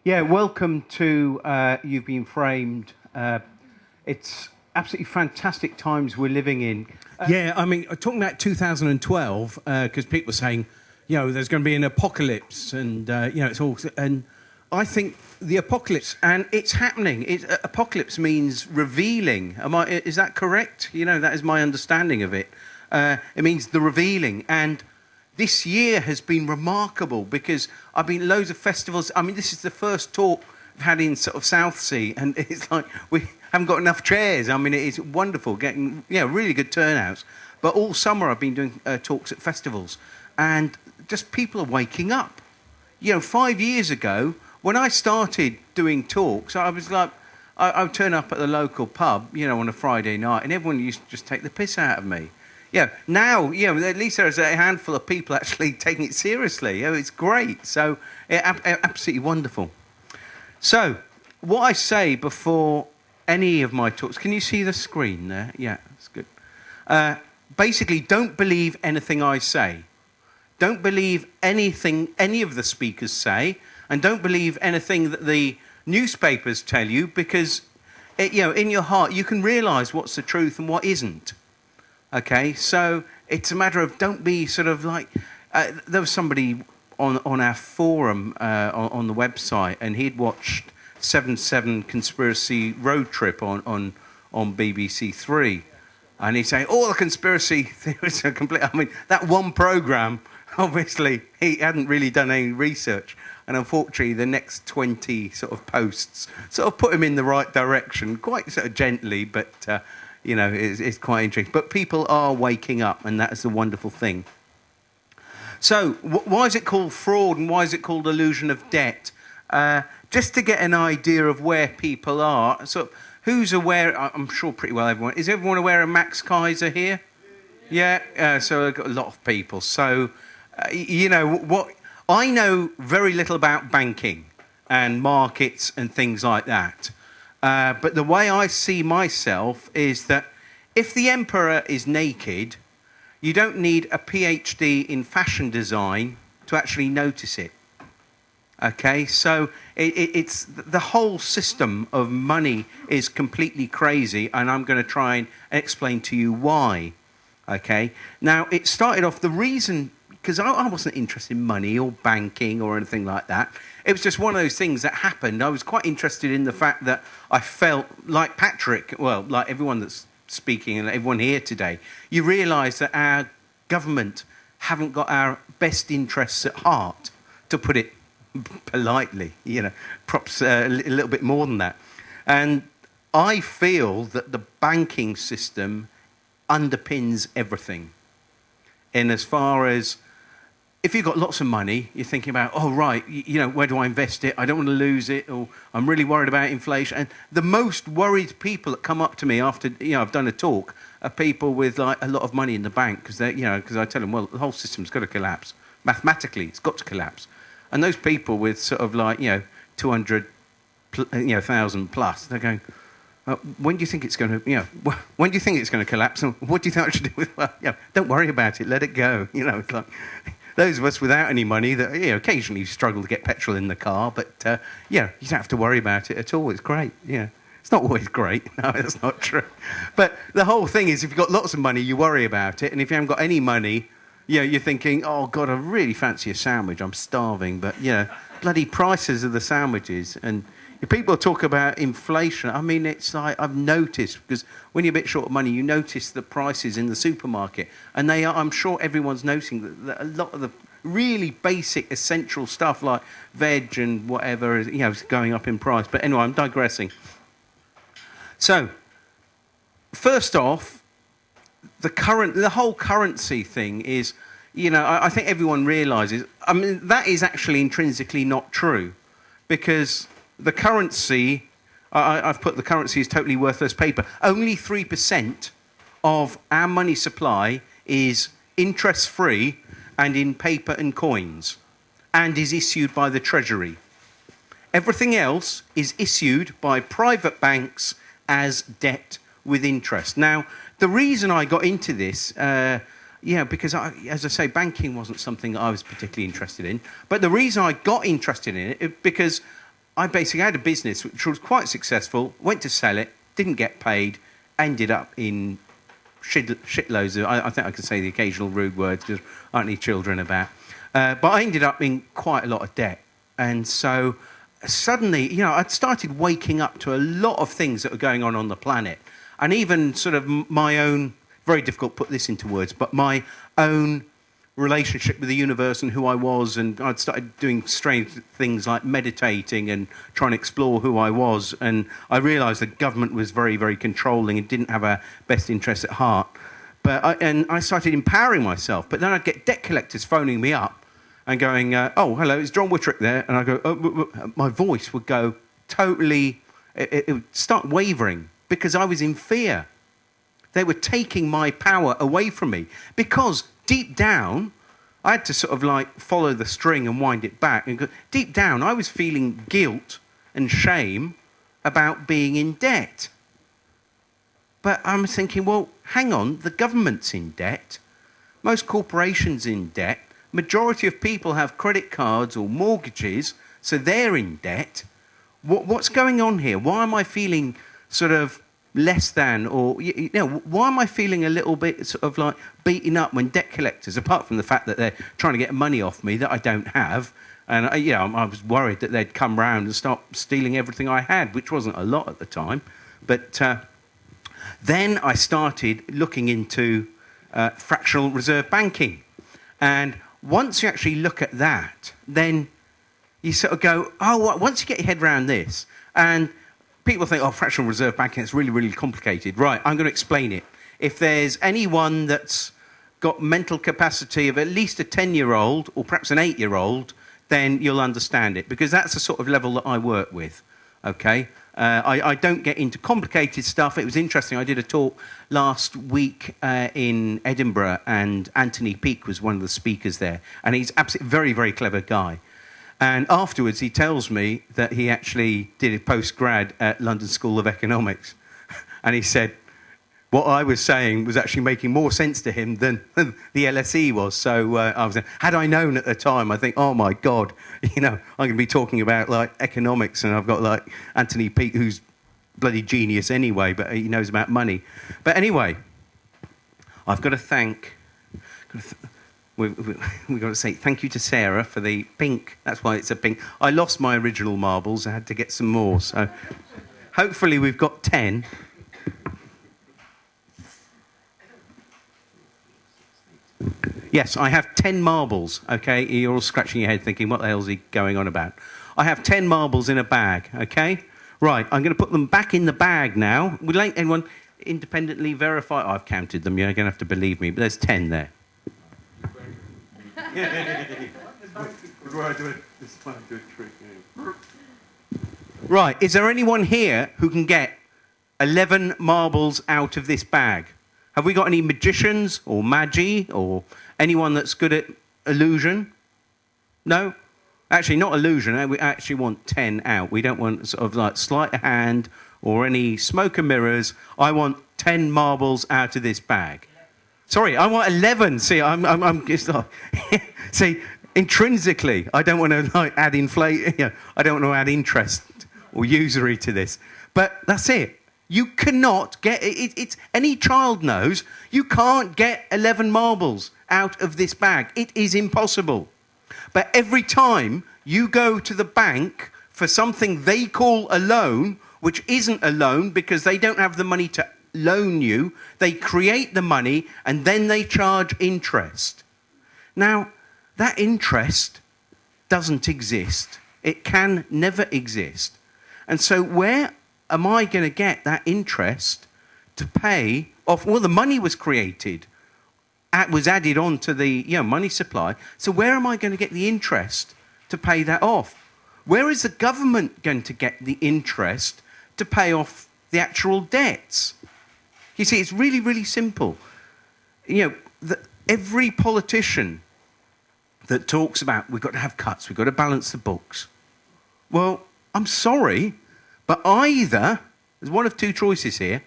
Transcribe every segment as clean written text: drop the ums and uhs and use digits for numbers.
Yeah, welcome to You've Been Framed. It's absolutely fantastic times we're living in. Yeah, I mean, talking about 2012, because people are saying, there's going to be an apocalypse, and it's all. And I think the apocalypse, and it's happening. Apocalypse means revealing. Is that correct? That is my understanding of it. It means the revealing, and this year has been remarkable because I've been loads of festivals. I mean, this is the first talk I've had in sort of Southsea, and it's like we haven't got enough chairs. I mean, it is wonderful, getting really good turnouts. But all summer I've been doing talks at festivals, and just people are waking up. 5 years ago, when I started doing talks, I was like, I would turn up at the local pub, on a Friday night, and everyone used to just take the piss out of me. Now, at least there's a handful of people actually taking it seriously. It's great. So, absolutely wonderful. So, what I say before any of my talks, can you see the screen there? Yeah, that's good. Basically, don't believe anything I say. Don't believe anything any of the speakers say, and don't believe anything that the newspapers tell you, because, in your heart, you can realise what's the truth and what isn't. Okay, so it's a matter of don't be sort of like... there was somebody on our forum on the website, and he'd watched 7/7 Conspiracy Road Trip on BBC Three, and he'd say, all the conspiracy theories are complete. I mean, that one programme, obviously, he hadn't really done any research, and unfortunately, the next 20 sort of posts sort of put him in the right direction, quite sort of gently, but... it's quite interesting. But people are waking up, and that is a wonderful thing. So, why is it called fraud, and why is it called illusion of debt? Just to get an idea of where people are. So, who's aware? I'm sure pretty well everyone. Is everyone aware of Max Kaiser here? Yeah. So, I've got a lot of people. So, what I know very little about banking and markets and things like that. But the way I see myself is that if the emperor is naked, you don't need a PhD in fashion design to actually notice it. Okay, so it's the whole system of money is completely crazy, and I'm going to try and explain to you why. Okay, now it started off the reason, because I wasn't interested in money or banking or anything like that. It was just one of those things that happened. I was quite interested in the fact that I felt like Patrick, well, like everyone that's speaking and everyone here today, you realise that our government haven't got our best interests at heart, to put it politely, perhaps a little bit more than that. And I feel that the banking system underpins everything. In as far as, if you've got lots of money, you're thinking about, where do I invest it? I don't want to lose it, or I'm really worried about inflation. And the most worried people that come up to me after, I've done a talk, are people with like a lot of money in the bank, because because I tell them, well, the whole system's got to collapse. Mathematically, it's got to collapse. And those people with sort of like, 200,000 plus, they're going, when do you think it's going to, when do you think it's going to collapse? And what do you think I should do with, don't worry about it, let it go. It's like... Those of us without any money that, occasionally struggle to get petrol in the car, but, you don't have to worry about it at all. It's great, It's not always great. No, that's not true. But the whole thing is, if you've got lots of money, you worry about it. And if you haven't got any money, you're thinking, oh, God, I really fancy a sandwich. I'm starving. But, bloody prices of the sandwiches. And if people talk about inflation, I mean, it's like I've noticed, because when you're a bit short of money, you notice the prices in the supermarket. And they are, I'm sure everyone's noticing that a lot of the really basic, essential stuff like veg and whatever is going up in price. But anyway, I'm digressing. So, first off, the whole currency thing is, I think everyone realises, I mean, that is actually intrinsically not true, because the currency, I've put the currency as totally worthless paper. Only 3% of our money supply is interest-free and in paper and coins, and is issued by the Treasury. Everything else is issued by private banks as debt with interest. Now, the reason I got into this, because, as I say, banking wasn't something that I was particularly interested in, but the reason I got interested in it is because I basically had a business which was quite successful, went to sell it, didn't get paid, ended up in shitloads of, I think I can say the occasional rude words because there aren't any children about. But I ended up in quite a lot of debt. And so suddenly, I'd started waking up to a lot of things that were going on the planet. And even sort of my own, very difficult to put this into words, but my own relationship with the universe and who I was. And I'd started doing strange things like meditating and trying to explore who I was. And I realised the government was very, very controlling and didn't have our best interests at heart. But I started empowering myself. But then I'd get debt collectors phoning me up and going, oh, hello, it's John Witterick there. And I go, oh, my voice would go totally, it would start wavering because I was in fear. They were taking my power away from me because deep down, I had to sort of like follow the string and wind it back. And deep down, I was feeling guilt and shame about being in debt. But I'm thinking, well, hang on, the government's in debt. Most corporations in debt. Majority of people have credit cards or mortgages, so they're in debt. What's going on here? Why am I feeling sort of less than, or why am I feeling a little bit sort of like beaten up when debt collectors, apart from the fact that they're trying to get money off me that I don't have, and I was worried that they'd come round and start stealing everything I had, which wasn't a lot at the time. But then I started looking into fractional reserve banking, and once you actually look at that, then you sort of go, oh, once you get your head around this, and people think, oh, fractional reserve banking, it's really, really complicated. Right, I'm going to explain it. If there's anyone that's got mental capacity of at least a 10-year-old or perhaps an 8-year-old, then you'll understand it, because that's the sort of level that I work with, okay? I don't get into complicated stuff. It was interesting. I did a talk last week in Edinburgh, and Anthony Peake was one of the speakers there. And he's absolutely very, very clever guy. And afterwards, he tells me that he actually did a postgrad at London School of Economics. And he said, what I was saying was actually making more sense to him than the LSE was. So had I known at the time, I think, oh my God, I'm going to be talking about like economics, and I've got like Anthony Peake, who's bloody genius anyway, but he knows about money. But anyway, I've got to thank. We've got to say thank you to Sarah for the pink. That's why it's a pink. I lost my original marbles. I had to get some more. So hopefully we've got 10. Yes, I have 10 marbles, okay? You're all scratching your head thinking, what the hell is he going on about? I have 10 marbles in a bag, okay? Right, I'm going to put them back in the bag now. Would anyone independently verify? Oh, I've counted them. You're going to have to believe me, but there's 10 there. Right, is there anyone here who can get 11 marbles out of this bag? Have we got any magicians or magi or anyone that's good at illusion? No? Actually, not illusion. We actually want 10 out. We don't want sort of like sleight of hand or any smoke and mirrors. I want 10 marbles out of this bag. Sorry, I want 11. See, I'm just like, see, intrinsically, I don't want to like add I don't want to add interest or usury to this. But that's it. You cannot get it's any child knows you can't get 11 marbles out of this bag. It is impossible. But every time you go to the bank for something they call a loan, which isn't a loan because they don't have the money to loan you, they create the money and then they charge interest. Now, that interest doesn't exist. It can never exist. And so where am I going to get that interest to pay off? Well, the money was created, was added on to the money supply. So where am I going to get the interest to pay that off? Where is the government going to get the interest to pay off the actual debts? You see, it's really, really simple. Every politician that talks about we've got to have cuts, we've got to balance the books. Well, I'm sorry, but either, there's one of two choices here.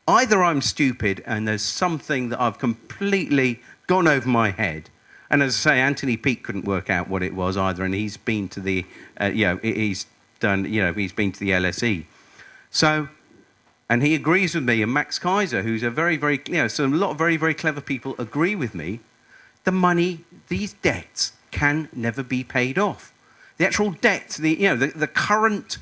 Either I'm stupid and there's something that I've completely gone over my head. And as I say, Anthony Peake couldn't work out what it was either, and he's been to the, he's done, he's been to the LSE. So, and he agrees with me, and Max Kaiser, who's a very, very, so a lot of very, very clever people agree with me. The money, these debts can never be paid off. The actual debt, the current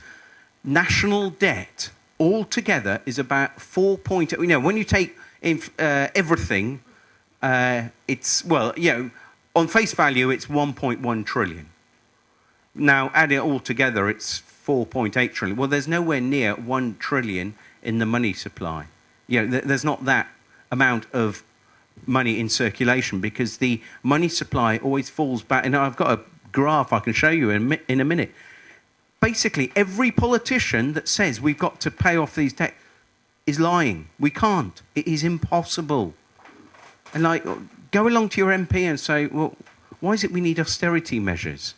national debt altogether is about 4.8. When you take everything, it's, on face value, it's 1.1 trillion. Now, add it all together, it's 4.8 trillion. Well, there's nowhere near 1 trillion in the money supply. There's not that amount of money in circulation because the money supply always falls back. And I've got a graph I can show you in a minute. Basically, every politician that says we've got to pay off these debts is lying. We can't. It is impossible. And go along to your MP and say, well, why is it we need austerity measures?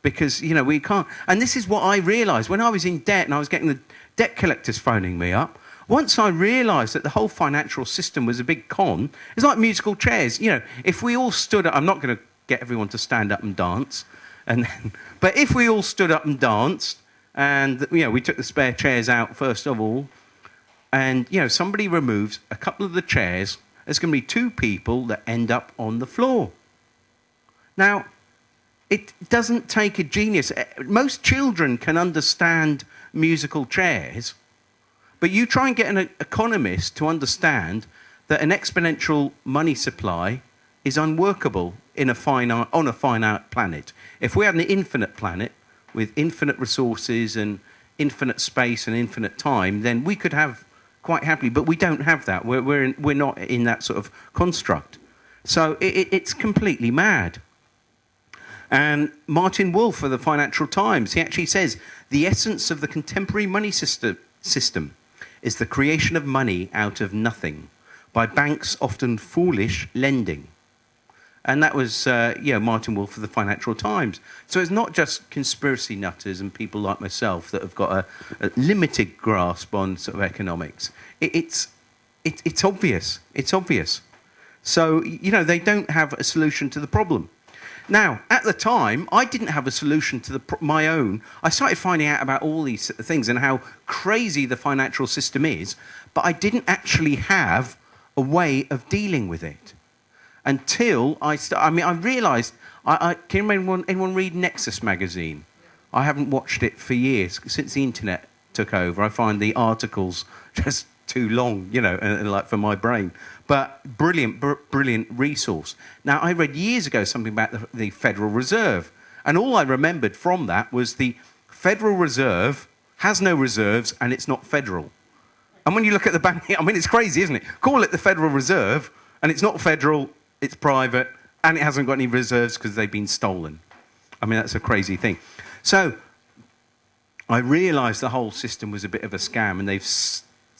Because, we can't. And this is what I realised. When I was in debt and I was getting the debt collectors phoning me up, once I realised that the whole financial system was a big con, it's like musical chairs. If we all stood up, I'm not going to get everyone to stand up and dance, but if we all stood up and danced, and we took the spare chairs out first of all, and somebody removes a couple of the chairs, there's going to be 2 people that end up on the floor. Now, it doesn't take a genius. Most children can understand musical chairs, but you try and get an economist to understand that an exponential money supply is unworkable on a finite planet. If we had an infinite planet with infinite resources and infinite space and infinite time, then we could have quite happily, but we don't have that. We're not in that sort of construct. So it's completely mad. And Martin Wolf of the Financial Times, he actually says, the essence of the contemporary money system is the creation of money out of nothing by banks' often foolish lending. And that was, Martin Wolf of the Financial Times. So it's not just conspiracy nutters and people like myself that have got a limited grasp on sort of economics. It's obvious. It's obvious. So, they don't have a solution to the problem. Now, at the time, I didn't have a solution to my own. I started finding out about all these things and how crazy the financial system is, but I didn't actually have a way of dealing with it until I realised. Can anyone read Nexus magazine? I haven't watched it for years since the internet took over. I find the articles just too long, and for my brain. But brilliant resource. Now, I read years ago something about the Federal Reserve, and all I remembered from that was the Federal Reserve has no reserves and it's not federal. And when you look at the bank, it's crazy, isn't it? Call it the Federal Reserve, and it's not federal, it's private, and it hasn't got any reserves because they've been stolen. That's a crazy thing. So I realised the whole system was a bit of a scam, and they've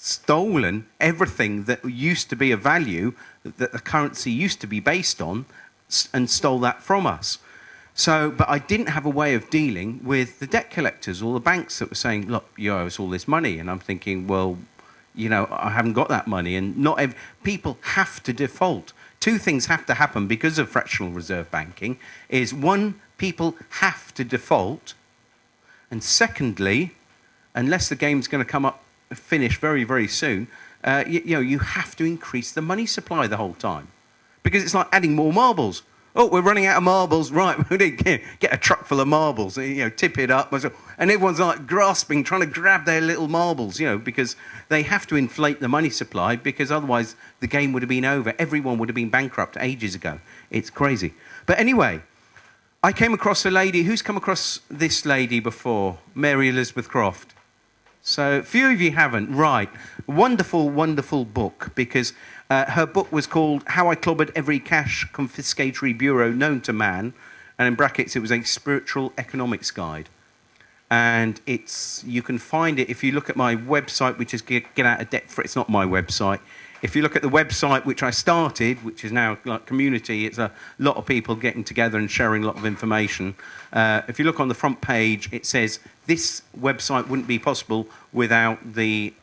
stolen everything that used to be of value, that the currency used to be based on, and stole that from us. So, but I didn't have a way of dealing with the debt collectors or the banks that were saying, look, you owe us all this money. And I'm thinking, well, I haven't got that money. And people have to default. 2 things have to happen because of fractional reserve banking. Is one, people have to default. And secondly, unless the game's going to finish very, very soon, you have to increase the money supply the whole time. Because it's like adding more marbles. Oh, we're running out of marbles. Right, we need to get a truck full of marbles, tip it up. And everyone's grasping, trying to grab their little marbles, because they have to inflate the money supply, because otherwise the game would have been over. Everyone would have been bankrupt ages ago. It's crazy. But anyway, I came across a lady. Who's come across this lady before? Mary Elizabeth Croft. So few of you haven't. Right. Wonderful, wonderful book, because her book was called How I Clobbered Every Cash Confiscatory Bureau Known to Man, and in brackets it was a spiritual economics guide. And you can find it if you look at my website, which is Get Out of Debt Free. It's not my website. If you look at the website which I started, which is now like community, it's a lot of people getting together and sharing a lot of information. If you look on the front page, it says this website wouldn't be possible without the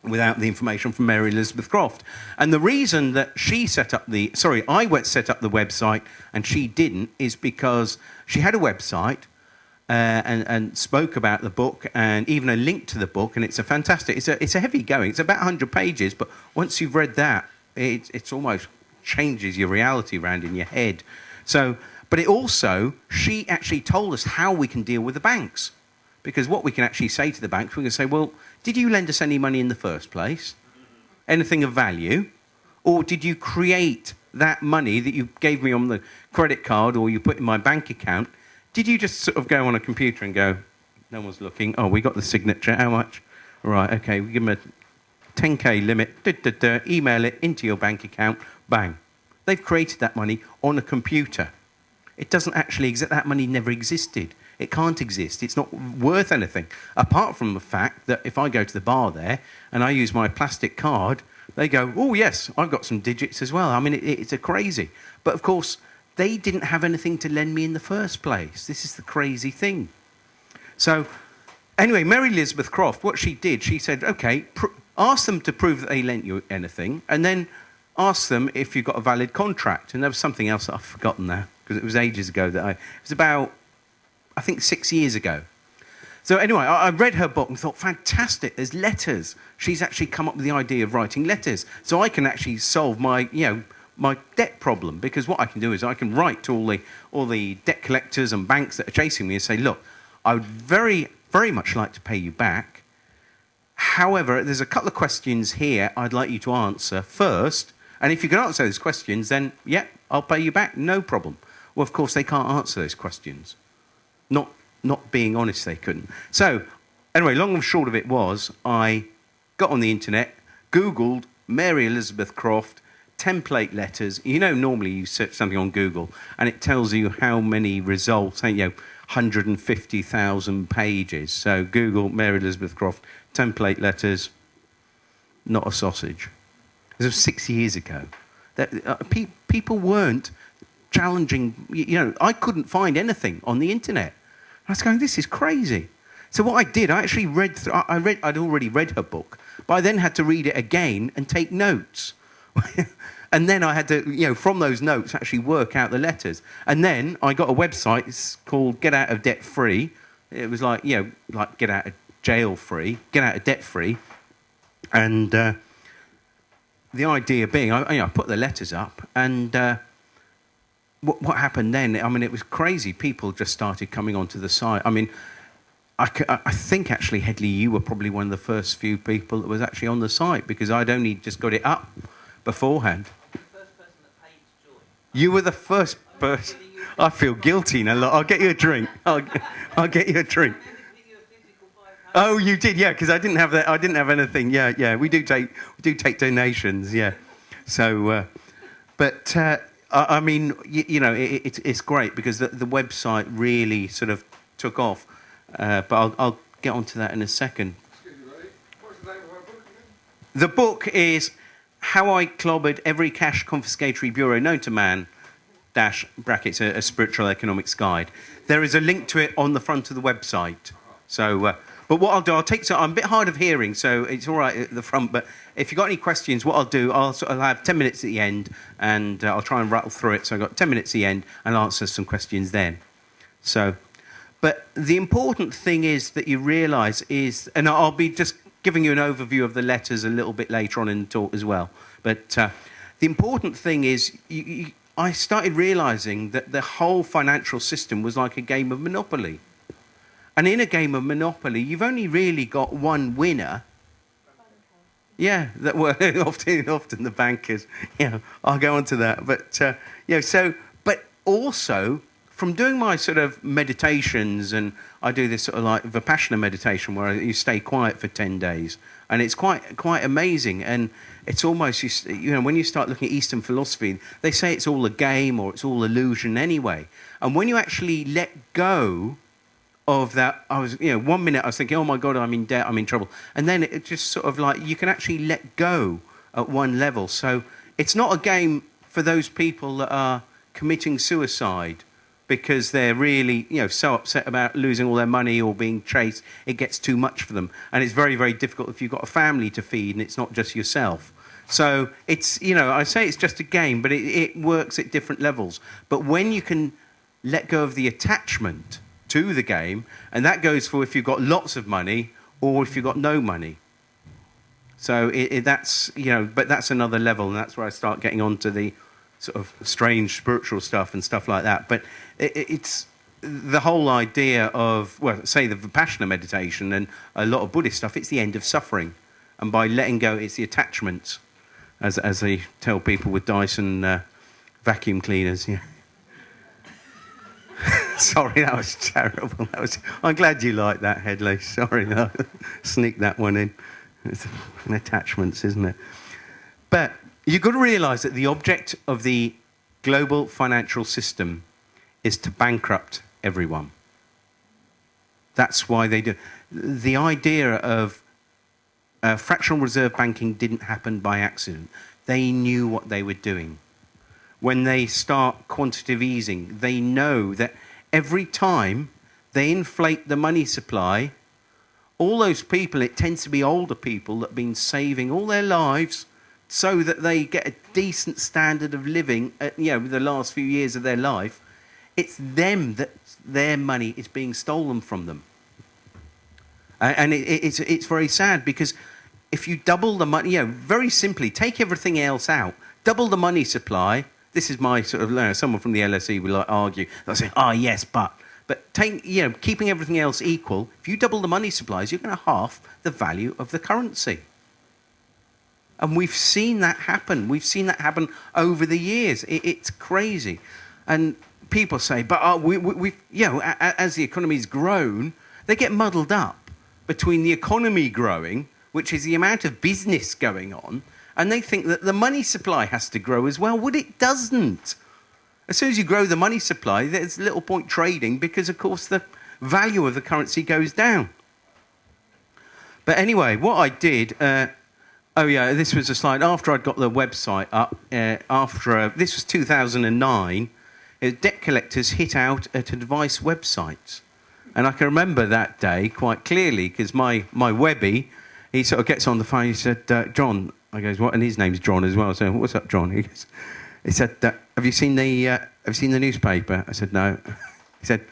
information from Mary Elizabeth Croft. And the reason that I set up the website and she didn't is because she had a website, and spoke about the book and even a link to the book. And it's a fantastic, it's a heavy going. It's about 100 pages, but once you've read that, it's almost changes your reality around in your head. So, but it also, she actually told us how we can deal with the banks. Because what we can actually say to the banks, we can say, well, did you lend us any money in the first place? Anything of value? Or did you create that money that you gave me on the credit card or you put in my bank account? Did you just sort of go on a computer and go, no one's looking, oh, we got the signature, how much? Right, okay, we give them a 10k limit, email it into your bank account, bang. They've created that money on a computer. It doesn't actually exist, that money never existed. It can't exist. It's not worth anything. Apart from the fact that if I go to the bar there and I use my plastic card, they go, oh, yes, I've got some digits as well. I mean, it's a crazy. But, of course, they didn't have anything to lend me in the first place. This is the crazy thing. So, anyway, Mary Elizabeth Croft, what she did, she said, OK, ask them to prove that they lent you anything, and then ask them if you've got a valid contract. And there was something else that I've forgotten now, because it was ages ago that it was about, I think 6 years ago. So anyway, I read her book and thought, fantastic, there's letters. She's actually come up with the idea of writing letters. So I can actually solve my, my debt problem, because what I can do is I can write to all the debt collectors and banks that are chasing me and say, look, I would very, very much like to pay you back. However, there's a couple of questions here I'd like you to answer first. And if you can answer those questions, then, yeah, I'll pay you back, no problem. Well, of course, they can't answer those questions. Not being honest, they couldn't. So, anyway, long and short of it was, I got on the internet, Googled Mary Elizabeth Croft, template letters. You know, normally you search something on Google, and it tells you how many results, 150,000 pages. So, Google Mary Elizabeth Croft, template letters, not a sausage. This was 6 years ago. People weren't challenging, I couldn't find anything on the internet. I was going, this is crazy. So what I did, I actually read through, I'd already read her book, but I then had to read it again and take notes. And then I had to, from those notes, actually work out the letters. And then I got a website, it's called Get Out of Debt Free. It was like, like Get Out of Jail Free, Get Out of Debt Free. And the idea being, I put the letters up, and what happened then, I mean, it was crazy. People just started coming onto the site. I mean, I think, actually, Headley, you were probably one of the first few people that was actually on the site, because I'd only just got it up beforehand. The first person that paid to join. You were the first person. I feel guilty now. Look, I'll get you a drink. I'll get you a drink. Oh, you did, yeah, because I didn't have that. I didn't have anything. Yeah. We do take donations, yeah. So, but I mean, it's great, because the website really sort of took off. But I'll get onto that in a second. Excuse me, Ray. What's the name of our book again? The book is How I Clobbered Every Cash Confiscatory Bureau Known to Man, dash brackets, a spiritual economics guide. There is a link to it on the front of the website. So, but what I'll do, I'm a bit hard of hearing, so it's all right at the front, but if you've got any questions, what I'll do, I'll have 10 minutes at the end, and I'll try and rattle through it. So I've got 10 minutes at the end, and I'll answer some questions then. So, but the important thing is that you realise is, and I'll be just giving you an overview of the letters a little bit later on in the talk as well, but the important thing is I started realising that the whole financial system was like a game of Monopoly. And in a game of Monopoly, you've only really got one winner. Yeah, that were often the bankers. I'll go on to that. But but also from doing my sort of meditations, and I do this sort of like Vipassana meditation where you stay quiet for 10 days, and it's quite amazing. And it's almost, when you start looking at Eastern philosophy, they say it's all a game or it's all illusion anyway. And when you actually let go of that, I was, 1 minute I was thinking, oh my God, I'm in debt, I'm in trouble. And then it just sort of like, you can actually let go at one level. So it's not a game for those people that are committing suicide because they're really, so upset about losing all their money or being chased. It gets too much for them. And it's very, very difficult if you've got a family to feed and it's not just yourself. So it's, I say it's just a game, but it works at different levels. But when you can let go of the attachment to the game, and that goes for if you've got lots of money or if you've got no money. So that's, but that's another level, and that's where I start getting onto the sort of strange spiritual stuff and stuff like that. But it's the whole idea of, well, say the Vipassana meditation and a lot of Buddhist stuff, it's the end of suffering. And by letting go, it's the attachments, as they tell people with Dyson vacuum cleaners. Yeah. Sorry, that was terrible. I'm glad you liked that, Headley. Sorry, I sneaked that one in. It's attachments, isn't it? But you've got to realise that the object of the global financial system is to bankrupt everyone. That's why they do. The idea of fractional reserve banking didn't happen by accident. They knew what they were doing. When they start quantitative easing, they know that every time they inflate the money supply, all those people, it tends to be older people that have been saving all their lives so that they get a decent standard of living, the last few years of their life. It's them that their money is being stolen from them. And it's very sad, because if you double the money, very simply, take everything else out, double the money supply. This is my sort of, someone from the LSE will argue. They'll say, yes, but keeping everything else equal, if you double the money supplies, you're going to half the value of the currency. And we've seen that happen. We've seen that happen over the years. It's crazy. And people say, but as the economy's grown, they get muddled up between the economy growing, which is the amount of business going on, and they think that the money supply has to grow as well. Well, it doesn't. As soon as you grow the money supply, there's little point trading, because, of course, the value of the currency goes down. But anyway, what I did... this was a slide after I'd got the website up. This was 2009. Debt collectors hit out at advice websites. And I can remember that day quite clearly, because my Webby, he sort of gets on the phone. He said, John... I goes, what? And his name's John as well. So, what's up, John? He said, have you seen the newspaper? I said, no. He said,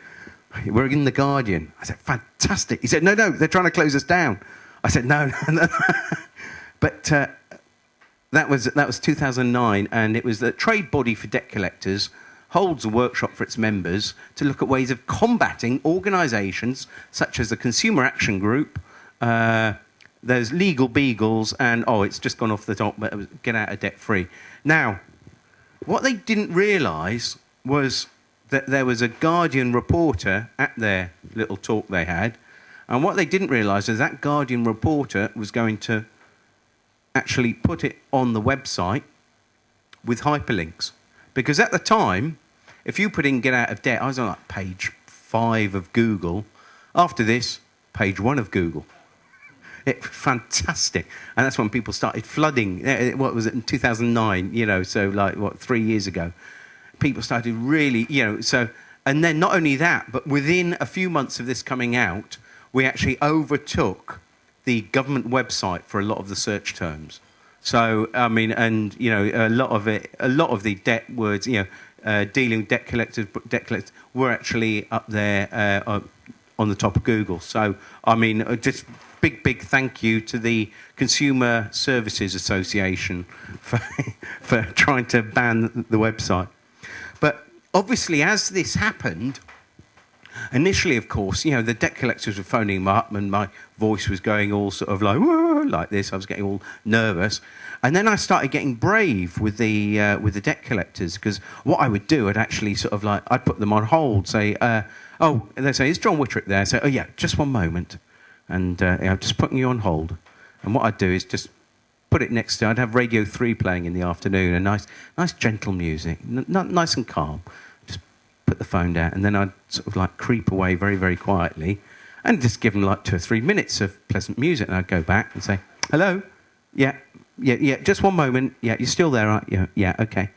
we're in The Guardian. I said, fantastic. He said, no, they're trying to close us down. I said, no. But that was 2009, and it was the trade body for debt collectors holds a workshop for its members to look at ways of combating organisations such as the Consumer Action Group. There's Legal Beagles, and, it's just gone off the top, but it was Get Out of Debt Free. Now, what they didn't realise was that there was a Guardian reporter at their little talk they had, and what they didn't realise is that Guardian reporter was going to actually put it on the website with hyperlinks. Because at the time, if you put in Get Out of Debt, I was on page 5 of Google. After this, page 1 of Google. Fantastic. And that's when people started flooding. What was it, in 2009, so 3 years ago. People started really, and then not only that, but within a few months of this coming out, we actually overtook the government website for a lot of the search terms. So, a lot of the debt words, dealing with debt collectors were actually up there on the top of Google. So, just big thank you to the Consumer Services Association for trying to ban the website. But obviously, as this happened, initially, of course, the debt collectors were phoning me up, and my voice was going all sort of like this. I was getting all nervous. And then I started getting brave with the debt collectors, because what I would do, I'd actually sort of I'd put them on hold, say, and they'd say, is John Witterick there? So, yeah, just one moment. And I'm just putting you on hold. And what I'd do is just put it next to... I'd have Radio 3 playing in the afternoon, and nice gentle music, nice and calm. Just put the phone down, and then I'd sort of creep away very, very quietly, and just give them 2 or 3 minutes of pleasant music, and I'd go back and say, hello? Yeah, just one moment. Yeah, you're still there, aren't you? Yeah, okay.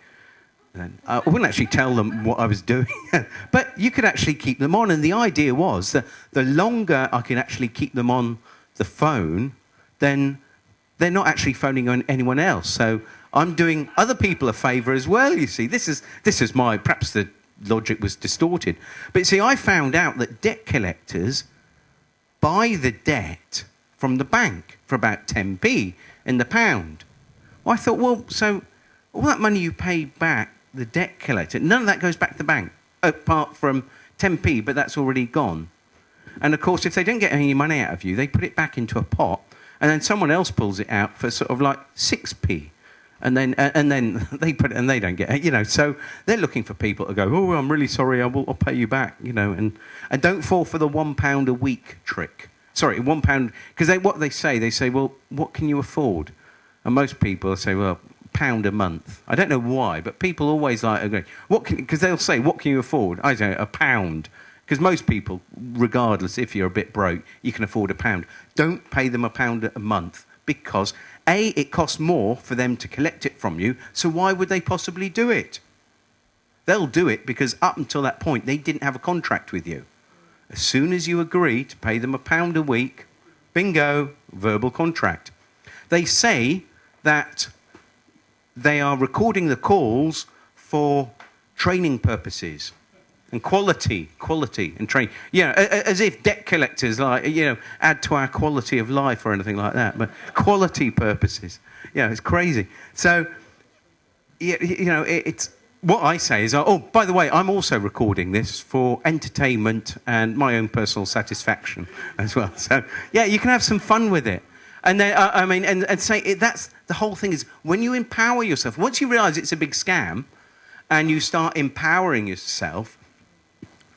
And I wouldn't actually tell them what I was doing, but you could actually keep them on. And the idea was that the longer I can actually keep them on the phone, then they're not actually phoning on anyone else. So I'm doing other people a favour as well, you see. This is my, perhaps the logic was distorted. But see, I found out that debt collectors buy the debt from the bank for about 10p in the pound. Well, I thought, well, so all that money you pay back the debt collector, none of that goes back to the bank, apart from 10p, but that's already gone. And of course, if they don't get any money out of you, they put it back into a pot, and then someone else pulls it out for sort of like 6p. And then they put it, and they don't get it, you know. So they're looking for people to go, oh, I'm really sorry, I'll pay you back, you know. And don't fall for the £1 a week trick. Sorry, £1, because what they say, well, what can you afford? And most people say, well, £1 a month. I don't know why, but people always like agree. Because they'll say, what can you afford? I don't know, £1. Because most people, regardless if you're a bit broke, you can afford £1. Don't pay them £1 a month because A, it costs more for them to collect it from you, so why would they possibly do it? They'll do it because up until that point, they didn't have a contract with you. As soon as you agree to pay them £1 a week, bingo, verbal contract. They say that they are recording the calls for training purposes and quality and training. Yeah, as if debt collectors, like, you know, add to our quality of life or anything like that. But quality purposes, yeah, it's crazy. So, you know, it's what I say is, oh, by the way, I'm also recording this for entertainment and my own personal satisfaction as well. So, yeah, you can have some fun with it. And then, I mean, and say that's the whole thing is when you empower yourself. Once you realise it's a big scam, and you start empowering yourself,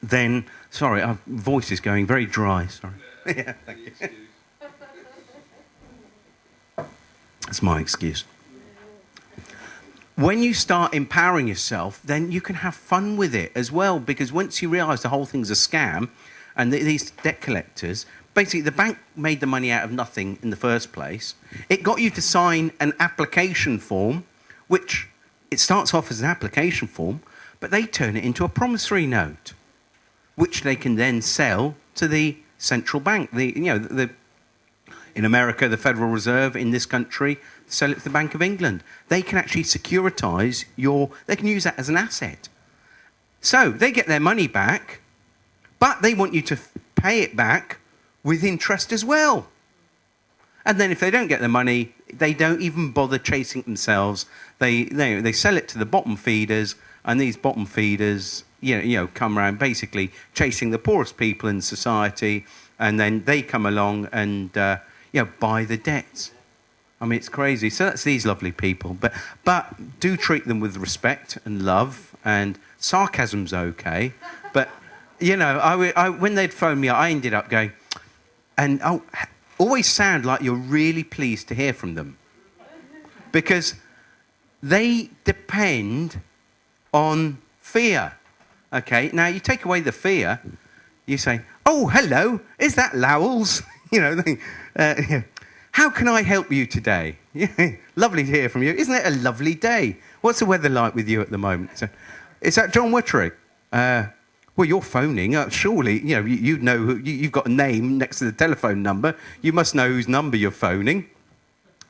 then sorry, our voice is going very dry. Sorry. Yeah, thank you. That's my excuse. When you start empowering yourself, then you can have fun with it as well, because once you realise the whole thing's a scam, and these debt collectors. Basically, the bank made the money out of nothing in the first place. It got you to sign an application form, which it starts off as an application form, but they turn it into a promissory note, which they can then sell to the central bank. In America, the Federal Reserve. In this country, sell it to the Bank of England. They can actually securitise they can use that as an asset. So they get their money back, but they want you to pay it back with interest as well. And then if they don't get the money, they don't even bother chasing it themselves. They sell it to the bottom feeders, and these bottom feeders, come around basically chasing the poorest people in society, and then they come along and buy the debts. I mean, it's crazy. So that's these lovely people, but do treat them with respect and love, and sarcasm's okay. But when they'd phone me, I ended up going. And always sound like you're really pleased to hear from them. Because they depend on fear. Okay, now you take away the fear, you say, oh, hello, is that Lowell's? How can I help you today? Lovely to hear from you. Isn't it a lovely day? What's the weather like with you at the moment? So, is that John Witterick? Well, you're phoning. Surely, you know you've got a name next to the telephone number. You must know whose number you're phoning.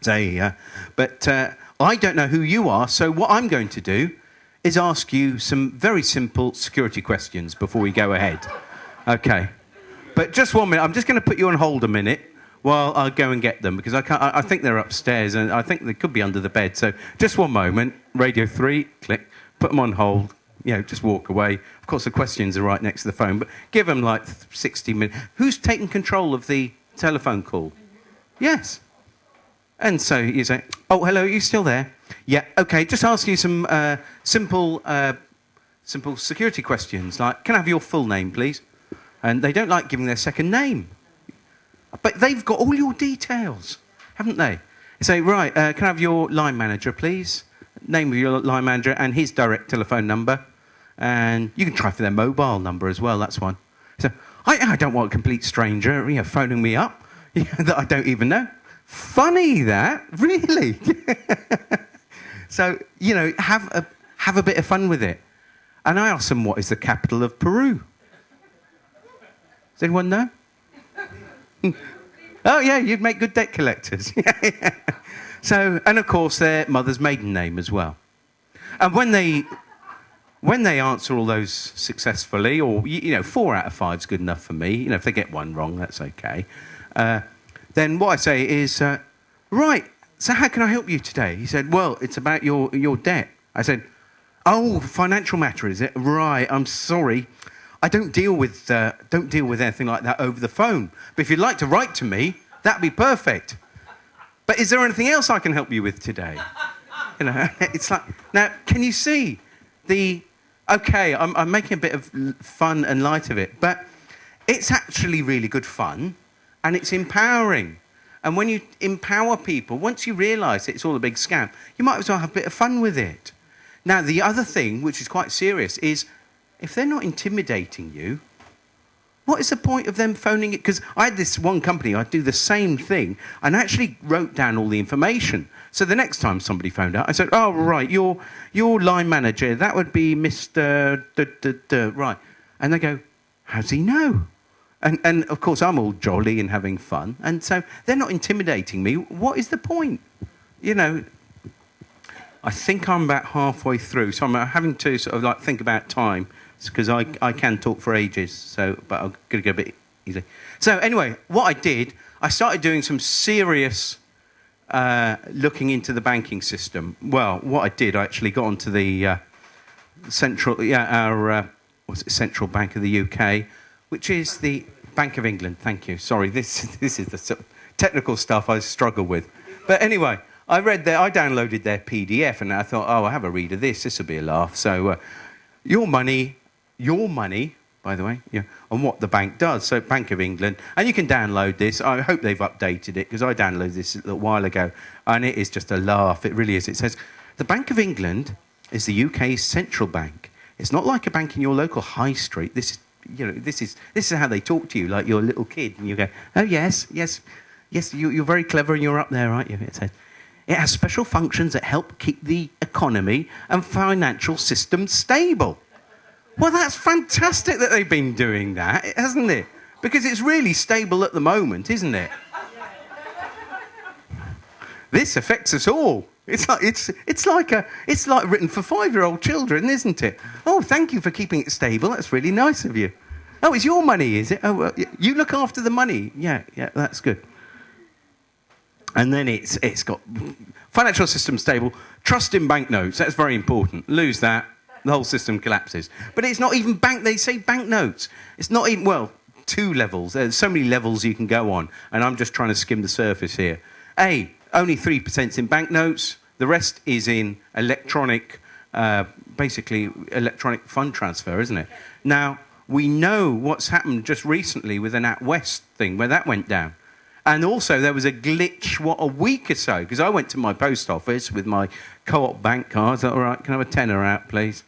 But I don't know who you are. So what I'm going to do is ask you some very simple security questions before we go ahead. Okay. But just 1 minute. I'm just going to put you on hold a minute while I go and get them, because I think they're upstairs, and I think they could be under the bed. So just 1 moment. Radio 3, click. Put them on hold. Just walk away. Of course, the questions are right next to the phone, but give them like 60 minutes. Who's taking control of the telephone call? Yes. And so you say, oh, hello, are you still there? Yeah, okay, just ask you some simple security questions, like, can I have your full name, please? And they don't like giving their second name. But they've got all your details, haven't they? You say, right, can I have your line manager, please? Name of your line manager and his direct telephone number. And you can try for their mobile number as well, that's one. So I don't want a complete stranger phoning me up that I don't even know. Funny that, really. So, have a bit of fun with it. And I asked them, what is the capital of Peru? Does anyone know? Oh, yeah, you'd make good debt collectors. So, and of course, their mother's maiden name as well. And when they when they answer all those successfully, or, 4 out of 5 is good enough for me. If they get one wrong, that's okay. Then what I say is, right, so how can I help you today? He said, well, it's about your debt. I said, oh, financial matter, is it? Right, I'm sorry. I don't deal with anything like that over the phone. But if you'd like to write to me, that'd be perfect. But is there anything else I can help you with today? It's like, now, can you see okay, I'm making a bit of fun and light of it, but it's actually really good fun, and it's empowering. And when you empower people, once you realise it's all a big scam, you might as well have a bit of fun with it. Now, the other thing, which is quite serious, is if they're not intimidating you, what is the point of them phoning it? Because I had this one company, I'd do the same thing, and actually wrote down all the information. So the next time somebody phoned out, I said, oh, right, your line manager, that would be Mr. Right. And they go, how does he know? And of course, I'm all jolly and having fun. And so they're not intimidating me. What is the point? I think I'm about halfway through, so I'm having to sort of like think about time, because I can talk for ages, but I'm going to go a bit easy. So anyway, what I did, I started doing some serious looking into the banking system. Well, what I did, I actually got onto the Central Bank of the UK, which is the Bank of England. Thank you. Sorry, this is the sort of technical stuff I struggle with. But anyway, I downloaded their PDF, and I thought, oh, I'll have a read of this. This will be a laugh. So, your money, by the way, on what the bank does. So, Bank of England, and you can download this. I hope they've updated it, because I downloaded this a little while ago, and it is just a laugh. It really is. It says, the Bank of England is the UK's central bank. It's not like a bank in your local high street. This is how they talk to you, like you're a little kid, and you go, oh yes, you're very clever, and you're up there, aren't you? It says, it has special functions that help keep the economy and financial system stable. Well, that's fantastic that they've been doing that, hasn't it? Because it's really stable at the moment, isn't it? This affects us all. It's like written for 5-year-old children, isn't it? Oh, thank you for keeping it stable. That's really nice of you. Oh, it's your money, is it? Oh, well, you look after the money. Yeah, that's good. And then it's got financial system stable, trust in banknotes. That's very important. Lose that, the whole system collapses. But it's not even they say banknotes. It's not even, 2 levels. There's so many levels you can go on, and I'm just trying to skim the surface here. Only 3% in banknotes. The rest is in electronic, basically electronic fund transfer, isn't it? Now, we know what's happened just recently with the NatWest thing, where that went down. And also, there was a glitch, a week or so, because I went to my post office with my Co-op bank card. I thought, all right, can I have a tenner out, please?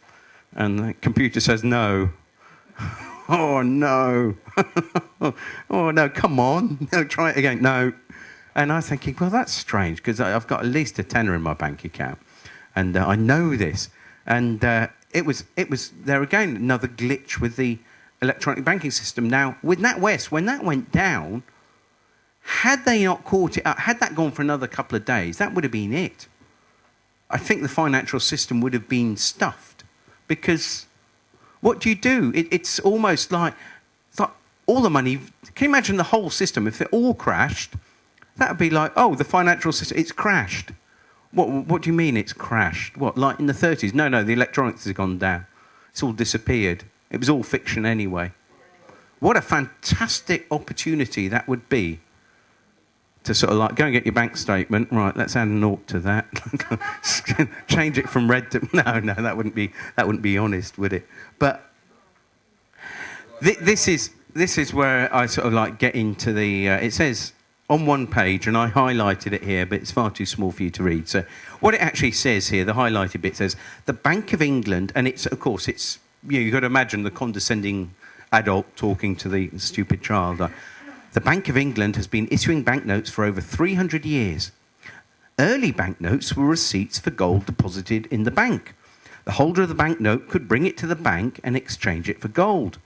And the computer says no. Oh, no. Oh, no, come on. No, try it again. No. And I'm thinking, well, that's strange, because I've got at least a tenner in my bank account. And I know this. And it was there again, another glitch with the electronic banking system. Now, with NatWest, when that went down, had they not caught it up, had that gone for another couple of days, that would have been it. I think the financial system would have been stuffed. Because what do you do? It's almost like all the money... Can you imagine the whole system? If it all crashed, that would be like, oh, the financial system, it's crashed. What do you mean it's crashed? What, like in the 30s? No, the electronics has gone down. It's all disappeared. It was all fiction anyway. What a fantastic opportunity that would be to sort of like go and get your bank statement. Right, let's add a 0 to that. Change it from red to... No, that wouldn't be honest, would it? But this is where I sort of like get into the... it says on one page, and I highlighted it here, but it's far too small for you to read. So what it actually says here, the highlighted bit says, the Bank of England, and it's, of course, it's... you've got to imagine the condescending adult talking to the stupid child. The Bank of England has been issuing banknotes for over 300 years. Early banknotes were receipts for gold deposited in the bank. The holder of the banknote could bring it to the bank and exchange it for gold.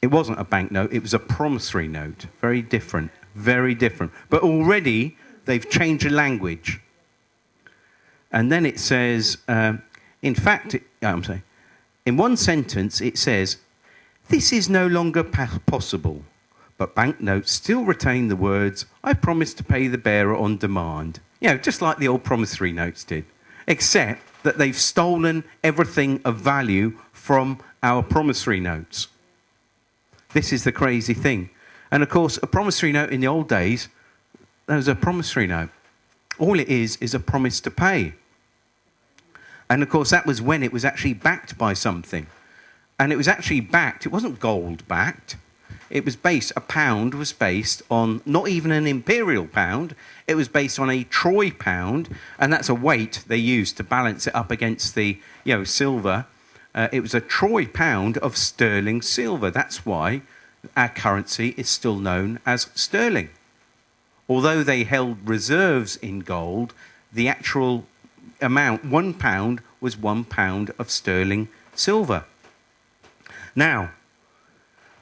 It wasn't a banknote, it was a promissory note. Very different, very different. But already they've changed the language. And then it says, in one sentence, it says, "This is no longer possible, but banknotes still retain the words, 'I promise to pay the bearer on demand.'" You know, just like the old promissory notes did, except that they've stolen everything of value from our promissory notes. This is the crazy thing. And of course, a promissory note in the old days, that was a promissory note. All it is a promise to pay. And of course, that was when it was actually backed by something. And it was actually backed, it wasn't gold backed. It was based, a pound was based on not even an imperial pound, it was based on a troy pound, and that's a weight they used to balance it up against the, silver. It was a troy pound of sterling silver. That's why our currency is still known as sterling. Although they held reserves in gold, the actual amount, £1, was £1 of sterling silver. Now,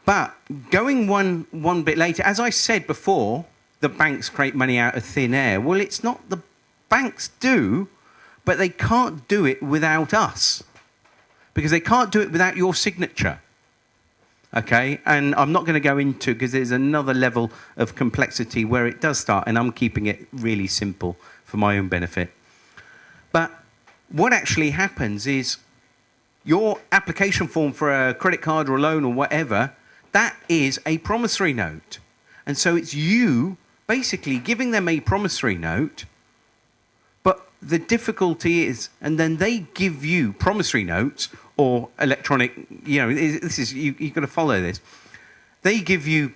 but going one bit later, as I said before, the banks create money out of thin air. Well, it's not the banks do, but they can't do it without us. Because they can't do it without your signature. Okay? And I'm not going to go into, because there's another level of complexity where it does start, and I'm keeping it really simple for my own benefit. But what actually happens is your application form for a credit card or a loan or whatever, that is a promissory note. And so it's you basically giving them a promissory note, but the difficulty is, and then they give you promissory notes or electronic, this is, you've got to follow this. They give you,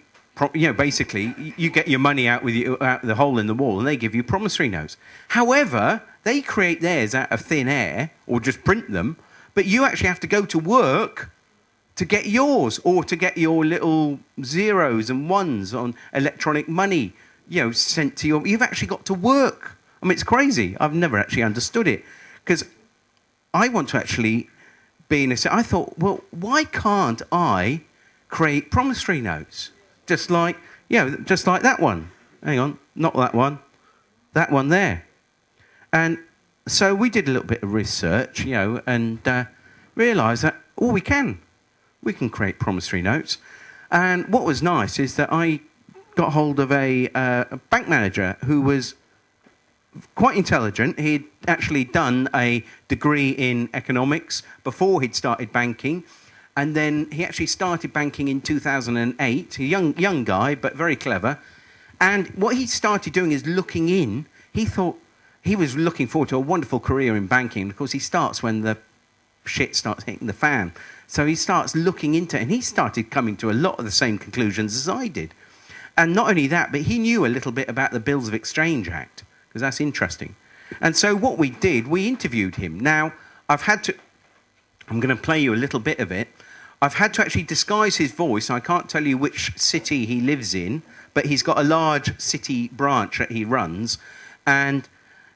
basically, you get your money out the hole in the wall, and they give you promissory notes. However, they create theirs out of thin air, or just print them, but you actually have to go to work to get yours, or to get your little zeros and ones on electronic money, sent to you. You've actually got to work. I mean, it's crazy. I've never actually understood it. Because I want to actually be in a... I thought, well, why can't I create promissory notes? Just like that one. Hang on, not that one. That one there. And so we did a little bit of research, and realised that, we can. We can create promissory notes. And what was nice is that I got hold of a bank manager who was quite intelligent. He'd actually done a degree in economics before he'd started banking. And then he actually started banking in 2008. A young guy, but very clever. And what he started doing is looking in. He thought he was looking forward to a wonderful career in banking. Of course, he starts when the shit starts hitting the fan. So he starts looking into it, and he started coming to a lot of the same conclusions as I did. And not only that, but he knew a little bit about the Bills of Exchange Act, because that's interesting. And so what we did, we interviewed him. Now, I'm going to play you a little bit of it. I've had to actually disguise his voice. I can't tell you which city he lives in, but he's got a large city branch that he runs, and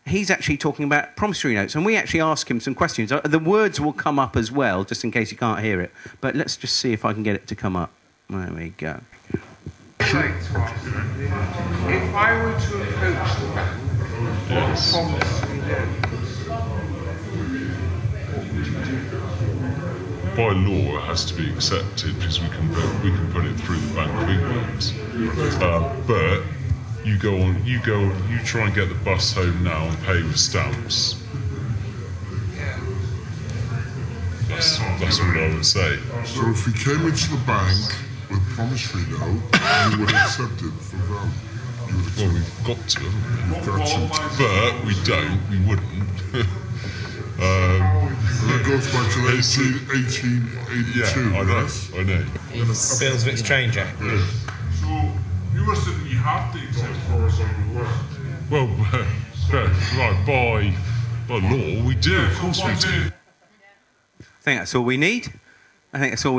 he's actually talking about promissory notes, and we actually ask him some questions. The words will come up as well, just in case you can't hear it. But let's just see if I can get it to come up. There we go. I'd like to ask you, if I were to approach the bank Yes. on promissory notes, what would you do? By law, it has to be accepted because we can put it through the Bank of England. But you try and get the bus home now and pay with stamps. That's what I would say. So if we came into the bank with promissory note, you would accept it for value. Well, we've got to, haven't we? You've got to. But we don't. We wouldn't. That goes back to 1882, Yeah, yes? I know. Bills of Exchange Act. Yeah. So, you must think you have to accept promissory notes. Well, right, by law, we do. Of course we do. I think that's all we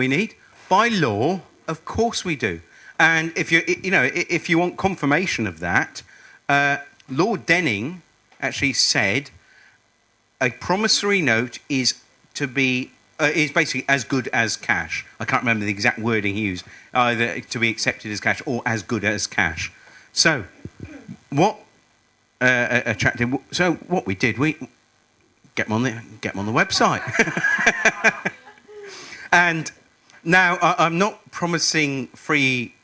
need. By law, of course we do. And if you want confirmation of that, Lord Denning actually said a promissory note is basically as good as cash. I can't remember the exact wording he used. Either to be accepted as cash or as good as cash. So, what attracted? So what we did, we get them on the website. And now I'm not promising free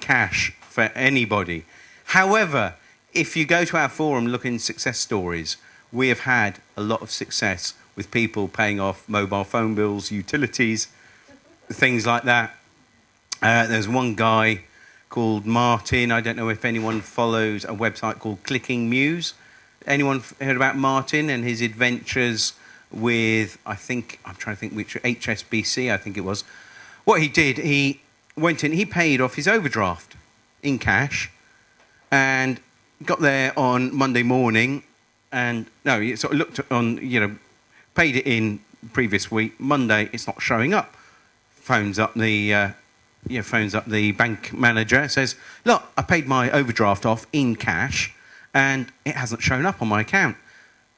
cash for anybody. However, if you go to our forum, look in success stories, we have had a lot of success with people paying off mobile phone bills, utilities, things like that. There's one guy called Martin. I don't know if anyone follows a website called Clicking Muse. Anyone heard about Martin and his adventures with, I'm trying to think which, HSBC, I think it was. What he did, he went in, he paid off his overdraft in cash and got there on Monday morning and, no, he sort of looked on, paid it in previous week. Monday, it's not showing up. Phones up the bank manager, says, look, I paid my overdraft off in cash and it hasn't shown up on my account.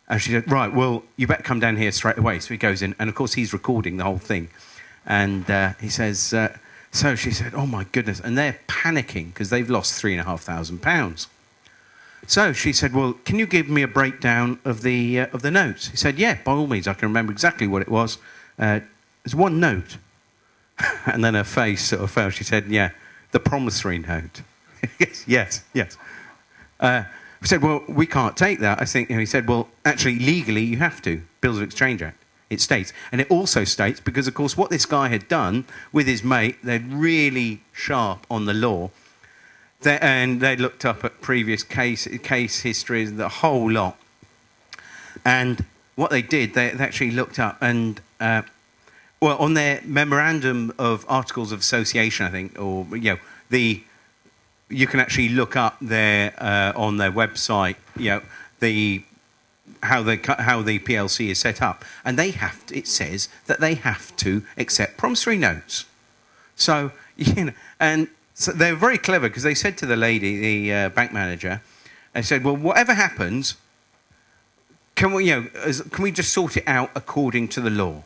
And she said, right, well, you better come down here straight away. So he goes in, and of course he's recording the whole thing. And he says, so she said, oh my goodness. And they're panicking because they've lost £3,500. So she said, well, can you give me a breakdown of the notes? He said, yeah, by all means, I can remember exactly what it was. There's one note. And then her face sort of fell. She said, yeah, the promissory note. yes. We said, well, we can't take that. He said, well, actually, legally, you have to. Bills of Exchange Act. It states. And it also states, because, of course, what this guy had done with his mate, they're really sharp on the law. And they looked up at previous case histories, the whole lot. And what they did, they actually looked up and... on their memorandum of articles of association, I think, or you can actually look up there on their website, how the PLC is set up, and it says that they have to accept promissory notes. So and so they're very clever because they said to the lady, the bank manager, they said, well, whatever happens, can we just sort it out according to the law?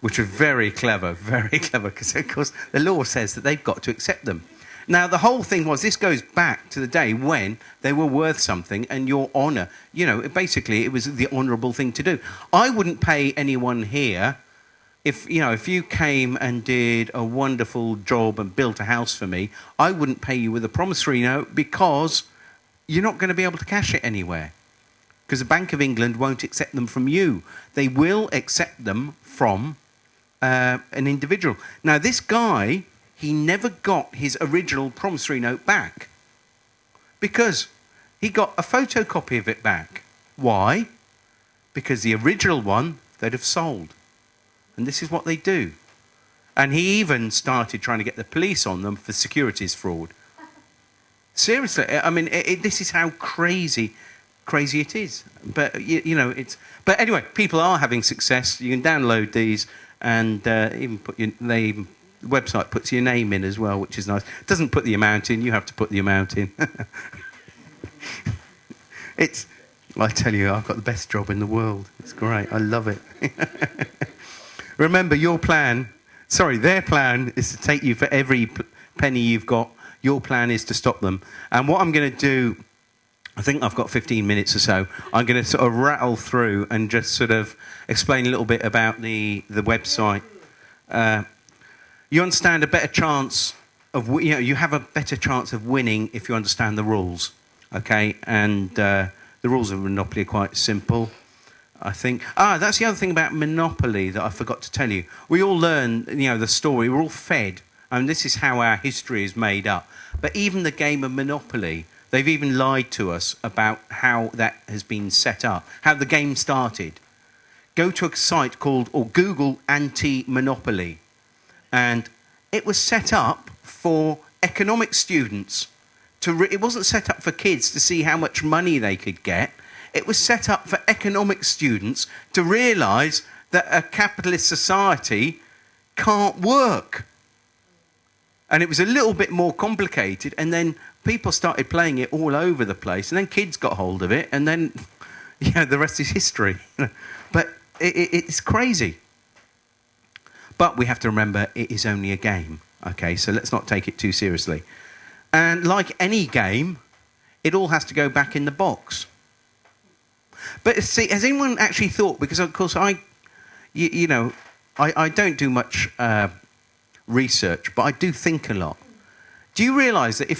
Which was very clever, because, of course, the law says that they've got to accept them. Now, the whole thing was, this goes back to the day when they were worth something and your honour, basically it was the honourable thing to do. I wouldn't pay anyone here if you came and did a wonderful job and built a house for me, I wouldn't pay you with a promissory note because you're not going to be able to cash it anywhere. Because the Bank of England won't accept them from you. They will accept them from... an individual. Now, this guy, he never got his original promissory note back because he got a photocopy of it back. Why? Because the original one, they'd have sold. And this is what they do. And he even started trying to get the police on them for securities fraud. Seriously, I mean, this is how crazy it is. But, it's... But anyway, people are having success. You can download these. And even the website puts your name in as well, which is nice. It doesn't put the amount in. You have to put the amount in. I tell you, I've got the best job in the world. It's great. I love it. Remember, their plan is to take you for every penny you've got. Your plan is to stop them. And what I'm going to do, I think I've got 15 minutes or so. I'm going to sort of rattle through and just sort of explain a little bit about the website. You understand a better chance of... you have a better chance of winning if you understand the rules, okay? And the rules of Monopoly are quite simple, I think. That's the other thing about Monopoly that I forgot to tell you. We all learn, the story. We're all fed. And this is how our history is made up. But even the game of Monopoly... They've even lied to us about how that has been set up, how the game started. Go to a site or Google anti-monopoly. And it was set up for economic students. It wasn't set up for kids to see how much money they could get. It was set up for economic students to realise that a capitalist society can't work. And it was a little bit more complicated, and then people started playing it all over the place, and then kids got hold of it, and then, the rest is history. But it's crazy. But we have to remember it is only a game, okay? So let's not take it too seriously. And like any game, it all has to go back in the box. But see, has anyone actually thought, because of course I don't do much research, but I do think a lot. Do you realise that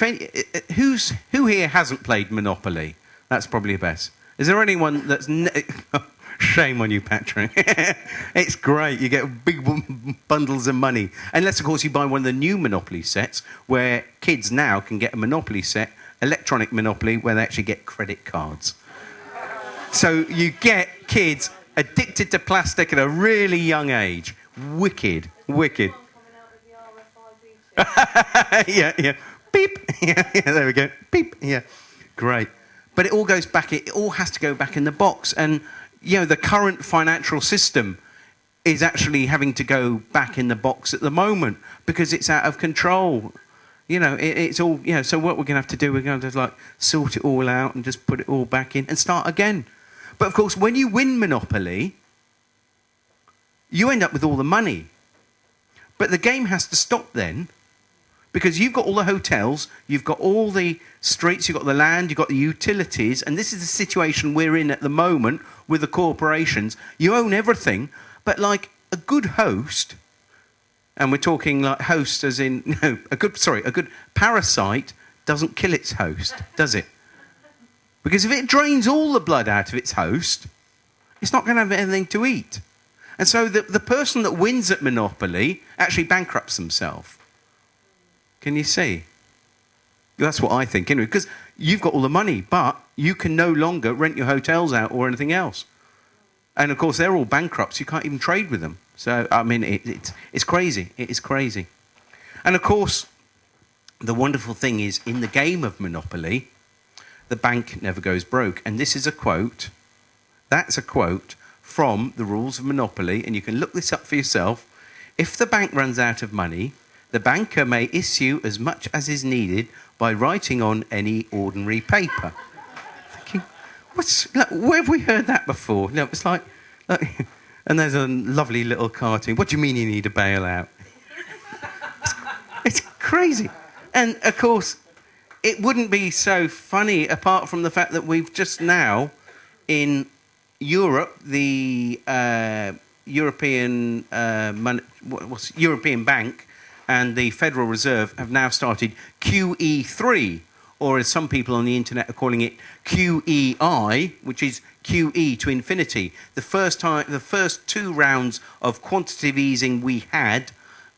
who here hasn't played Monopoly? That's probably the best. Is there anyone that's... Shame on you, Patrick. It's great. You get big bundles of money. Unless, of course, you buy one of the new Monopoly sets, where kids now can get a Monopoly set, electronic Monopoly, where they actually get credit cards. So you get kids addicted to plastic at a really young age. Wicked. Yeah. Beep. Yeah, there we go. Beep. Yeah. Great. But it all goes back, it all has to go back in the box. And, the current financial system is actually having to go back in the box at the moment because it's out of control. It's all, so what we're going to have to do, we're going to sort it all out and just put it all back in and start again. But of course, when you win Monopoly, you end up with all the money. But the game has to stop then, because you've got all the hotels, you've got all the streets, you've got the land, you've got the utilities, and this is the situation we're in at the moment with the corporations. You own everything, but like a good host, and we're talking like host as in, a good parasite doesn't kill its host, does it? Because if it drains all the blood out of its host, it's not going to have anything to eat. And so the person that wins at Monopoly actually bankrupts themselves. Can you see? That's what I think, anyway, because you've got all the money, but you can no longer rent your hotels out or anything else. And, of course, they're all bankrupts. You can't even trade with them. So, I mean, it's crazy. It is crazy. And, of course, the wonderful thing is, in the game of Monopoly, the bank never goes broke. And this is a quote. That's a quote from the rules of Monopoly, and you can look this up for yourself. If the bank runs out of money, the banker may issue as much as is needed by writing on any ordinary paper. Thinking, where have we heard that before? It's like, and there's a lovely little cartoon. What do you mean you need a bailout? It's crazy. And, of course, it wouldn't be so funny apart from the fact that we've just now, in Europe, the European Bank and the Federal Reserve have now started QE3, or as some people on the internet are calling it, QEI, which is QE to infinity. The first two rounds of quantitative easing we had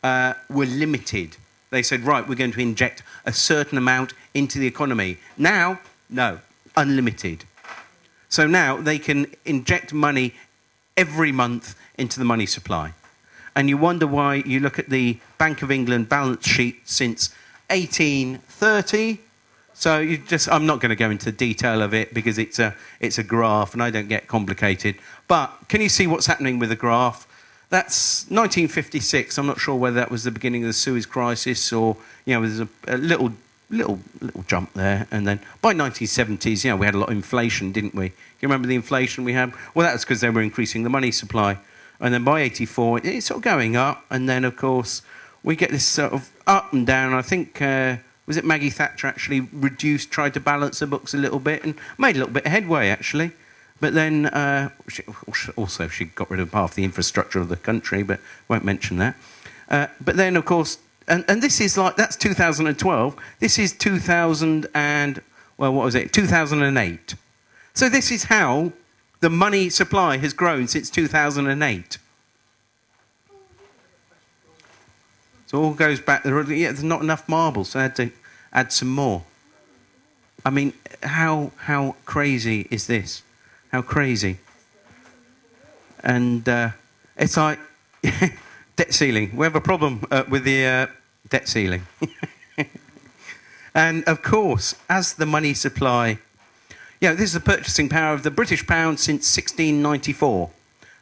were limited. They said, right, we're going to inject a certain amount into the economy. Now, no, unlimited. So now they can inject money every month into the money supply. And you wonder why you look at the Bank of England balance sheet since 1830. So I'm not going to go into the detail of it because it's a graph and I don't get complicated. But can you see what's happening with the graph? That's 1956. I'm not sure whether that was the beginning of the Suez Crisis or, there's a little jump there. And then by 1970s, we had a lot of inflation, didn't we? You remember the inflation we had? Well, that's because they were increasing the money supply. And then by 84, it's sort of going up. And then, of course, we get this sort of up and down. I think, was it Maggie Thatcher actually tried to balance the books a little bit and made a little bit of headway, actually. But then, she got rid of half the infrastructure of the country, but won't mention that. But then, of course, and this is that's 2012. This is 2008. So this is how the money supply has grown since 2008. So it all goes back. There's not enough marbles, so I had to add some more. I mean, how crazy is this? How crazy. And it's like debt ceiling. We have a problem with the debt ceiling. And, of course, as the money supply... this is the purchasing power of the British pound since 1694.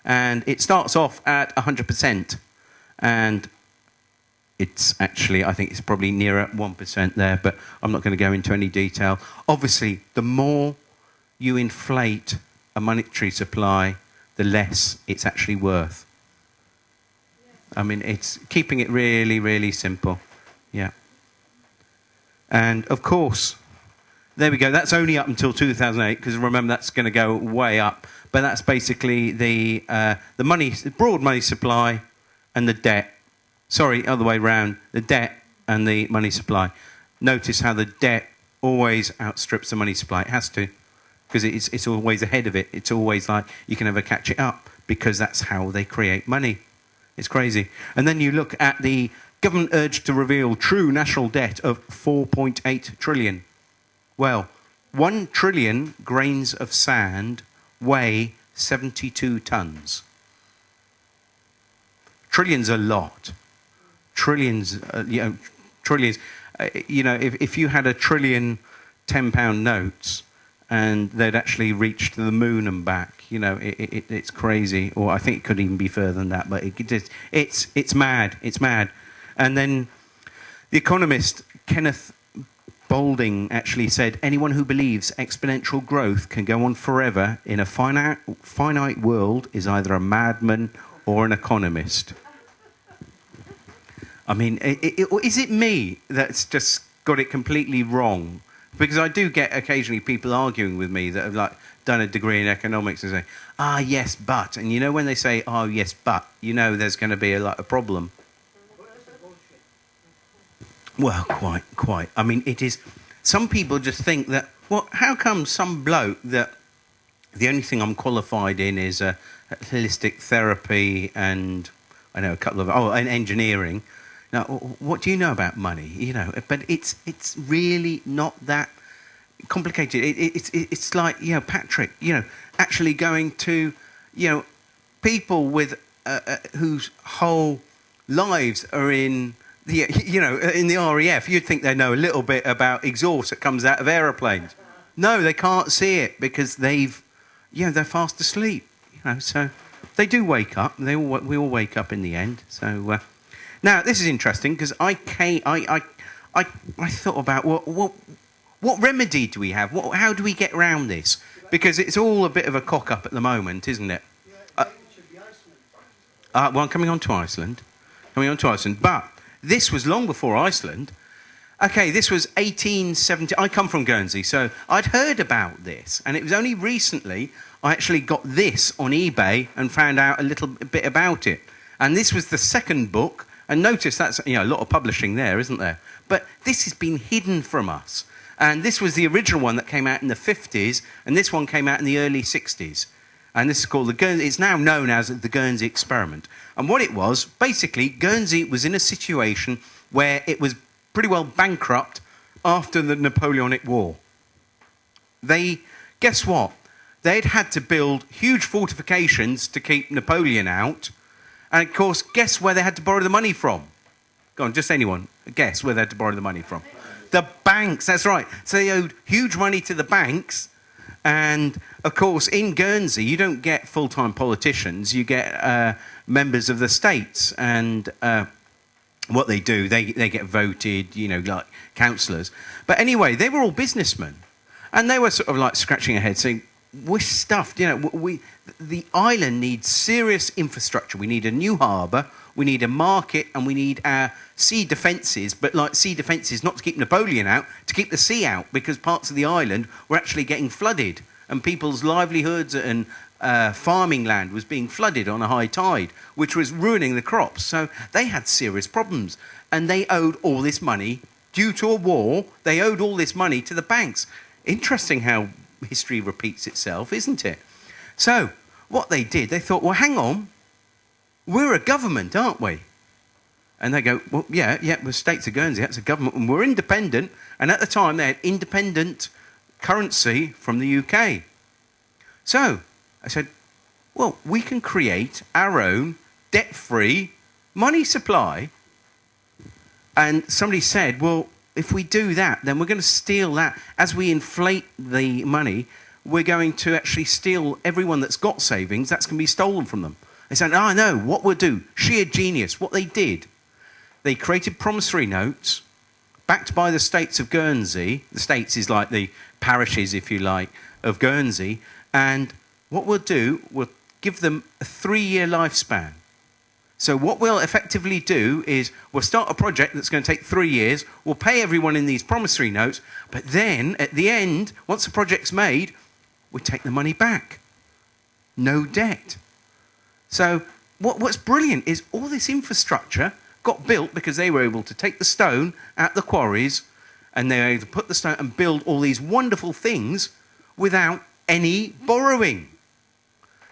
And it starts off at 100%. And it's actually, I think it's probably nearer 1% there, but I'm not going to go into any detail. Obviously, the more you inflate a monetary supply, the less it's actually worth. I mean, it's keeping it really, really simple. Yeah. And, of course... There we go. That's only up until 2008, because remember that's going to go way up. But that's basically the broad money supply and the debt. Sorry, other way round. The debt and the money supply. Notice how the debt always outstrips the money supply. It has to, because it's always ahead of it. It's always like you can never catch it up, because that's how they create money. It's crazy. And then you look at the government urged to reveal true national debt of 4.8 trillion. Well, 1 trillion grains of sand weigh 72 tons. Trillions a lot. Trillions, trillions. If you had a trillion £10 notes and they'd actually reached the moon and back, it's crazy. Or I think it could even be further than that, but it's mad. It's mad. And then the economist Kenneth Boulding actually said, anyone who believes exponential growth can go on forever in a finite world is either a madman or an economist. I mean, is it me that's just got it completely wrong? Because I do get occasionally people arguing with me that have done a degree in economics and say, yes, but. And when they say, oh, yes, but, there's going to be a problem. Well, quite. I mean, it is. Some people just think that, well, how come some bloke that the only thing I'm qualified in is holistic therapy and I know a couple of and engineering. Now, what do you know about money? But it's really not that complicated. It's like Patrick. Actually going to people with whose whole lives are in in the RAF, you'd think they know a little bit about exhaust that comes out of aeroplanes. No, they can't see it because they're fast asleep. So they do wake up. We all wake up in the end. So now this is interesting because I thought about what remedy do we have? How do we get around this? Because it's all a bit of a cock up at the moment, isn't it? Yeah, it should be Iceland. Well, coming on to Iceland, but. This was long before Iceland. Okay, this was 1870. I come from Guernsey, so I'd heard about this. And it was only recently I actually got this on eBay and found out a little bit about it. And this was the second book. And notice that's a lot of publishing there, isn't there? But this has been hidden from us. And this was the original one that came out in the 50s. And this one came out in the early 60s. And this is called the Guernsey. It's now known as the Guernsey Experiment. And what it was, basically, Guernsey was in a situation where it was pretty well bankrupt after the Napoleonic War. Guess what? They'd had to build huge fortifications to keep Napoleon out. And, of course, guess where they had to borrow the money from? Go on, just anyone. Guess where they had to borrow the money from. The banks, that's right. So they owed huge money to the banks. And, of course, in Guernsey, you don't get full-time politicians. You get members of the states. And what they do, they get voted, like councillors. But anyway, they were all businessmen. And they were sort of like scratching their heads saying, we're stuffed. The island needs serious infrastructure. We need a new harbour. We need a market. And we need our sea defences. But like sea defences, not to keep Napoleon out, to keep the sea out. Because parts of the island were actually getting flooded. And people's livelihoods and farming land was being flooded on a high tide, which was ruining the crops. So they had serious problems. And they owed all this money, due to a war, they owed all this money to the banks. Interesting how history repeats itself, isn't it? So what they did, they thought, well, hang on, we're a government, aren't we? And they go, well, yeah, we're states of Guernsey, that's a government, and we're independent. And at the time, they had independent currency from the UK. So I said, well, we can create our own debt-free money supply. And somebody said, well, if we do that, then we're going to steal that. As we inflate the money, we're going to actually steal everyone that's got savings. That's going to be stolen from them. They said, oh, no, what we'll do, sheer genius. What they did, they created promissory notes backed by the states of Guernsey. The states is like the parishes, if you like, of Guernsey. And what we'll do, we'll give them a 3-year lifespan. So what we'll effectively do is we'll start a project that's going to take 3 years. We'll pay everyone in these promissory notes. But then, at the end, once the project's made, we take the money back. No debt. So what's brilliant is all this infrastructure got built because they were able to take the stone at the quarries and they were able to put the stone and build all these wonderful things without any borrowing.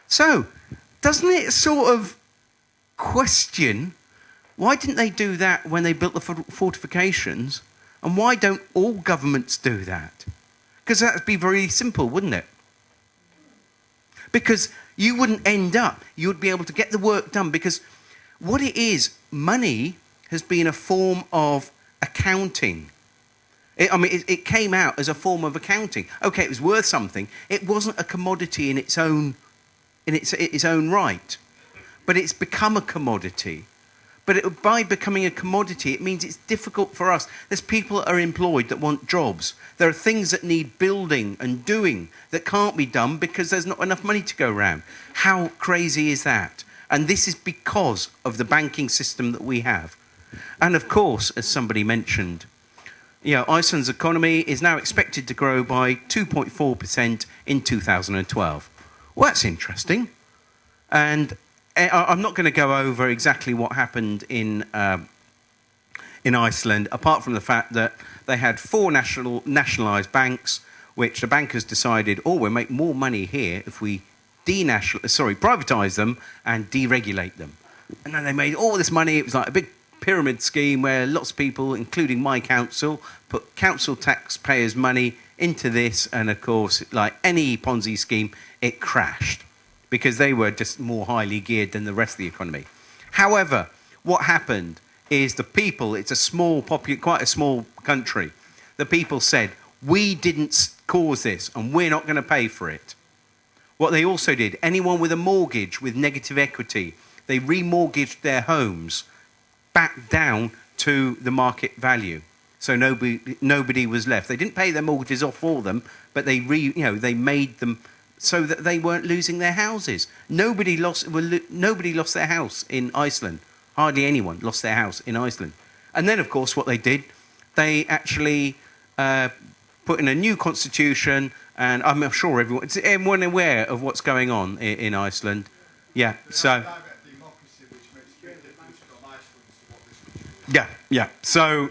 So, doesn't it sort of question, why didn't they do that when they built the fortifications? And why don't all governments do that? Because that would be very simple, wouldn't it? Because you wouldn't end up, you would be able to get the work done. Because what it is, money has been a form of accounting. It came out as a form of accounting. Okay, it was worth something. It wasn't a commodity in its own right. But it's become a commodity. But by becoming a commodity, it means it's difficult for us. There's people that are employed that want jobs. There are things that need building and doing that can't be done because there's not enough money to go around. How crazy is that? And this is because of the banking system that we have. And of course, as somebody mentioned, Iceland's economy is now expected to grow by 2.4% in 2012. Well, that's interesting. And I'm not going to go over exactly what happened in Iceland, apart from the fact that they had 4 nationalised banks, which the bankers decided, we'll make more money here if we privatise them and deregulate them. And then they made all this money. It was like a big pyramid scheme where lots of people, including my council, put council taxpayers' money into this. And of course, like any Ponzi scheme, it crashed, because they were just more highly geared than the rest of the economy. However, what happened is the people, it's quite a small country, the people said, we didn't cause this and we're not going to pay for it. What they also did, anyone with a mortgage with negative equity, they remortgaged their homes back down to the market value. So nobody was left. They didn't pay their mortgages off for them, but they made them so that they weren't losing their houses. Nobody lost their house in Iceland. Hardly anyone lost their house in Iceland. And then, of course, what they did, they actually put in a new constitution, and I'm sure everyone aware of what's going on in Iceland. Yeah, so... Yeah. So,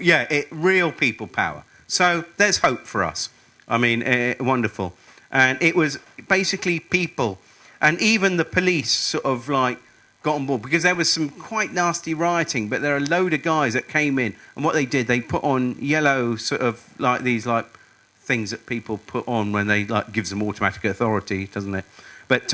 real people power. So there's hope for us. I mean, wonderful. And it was basically people, and even the police sort of got on board, because there was some quite nasty rioting, but there are a load of guys that came in, and what they did, they put on yellow sort of these things that people put on when they gives them automatic authority, doesn't it? But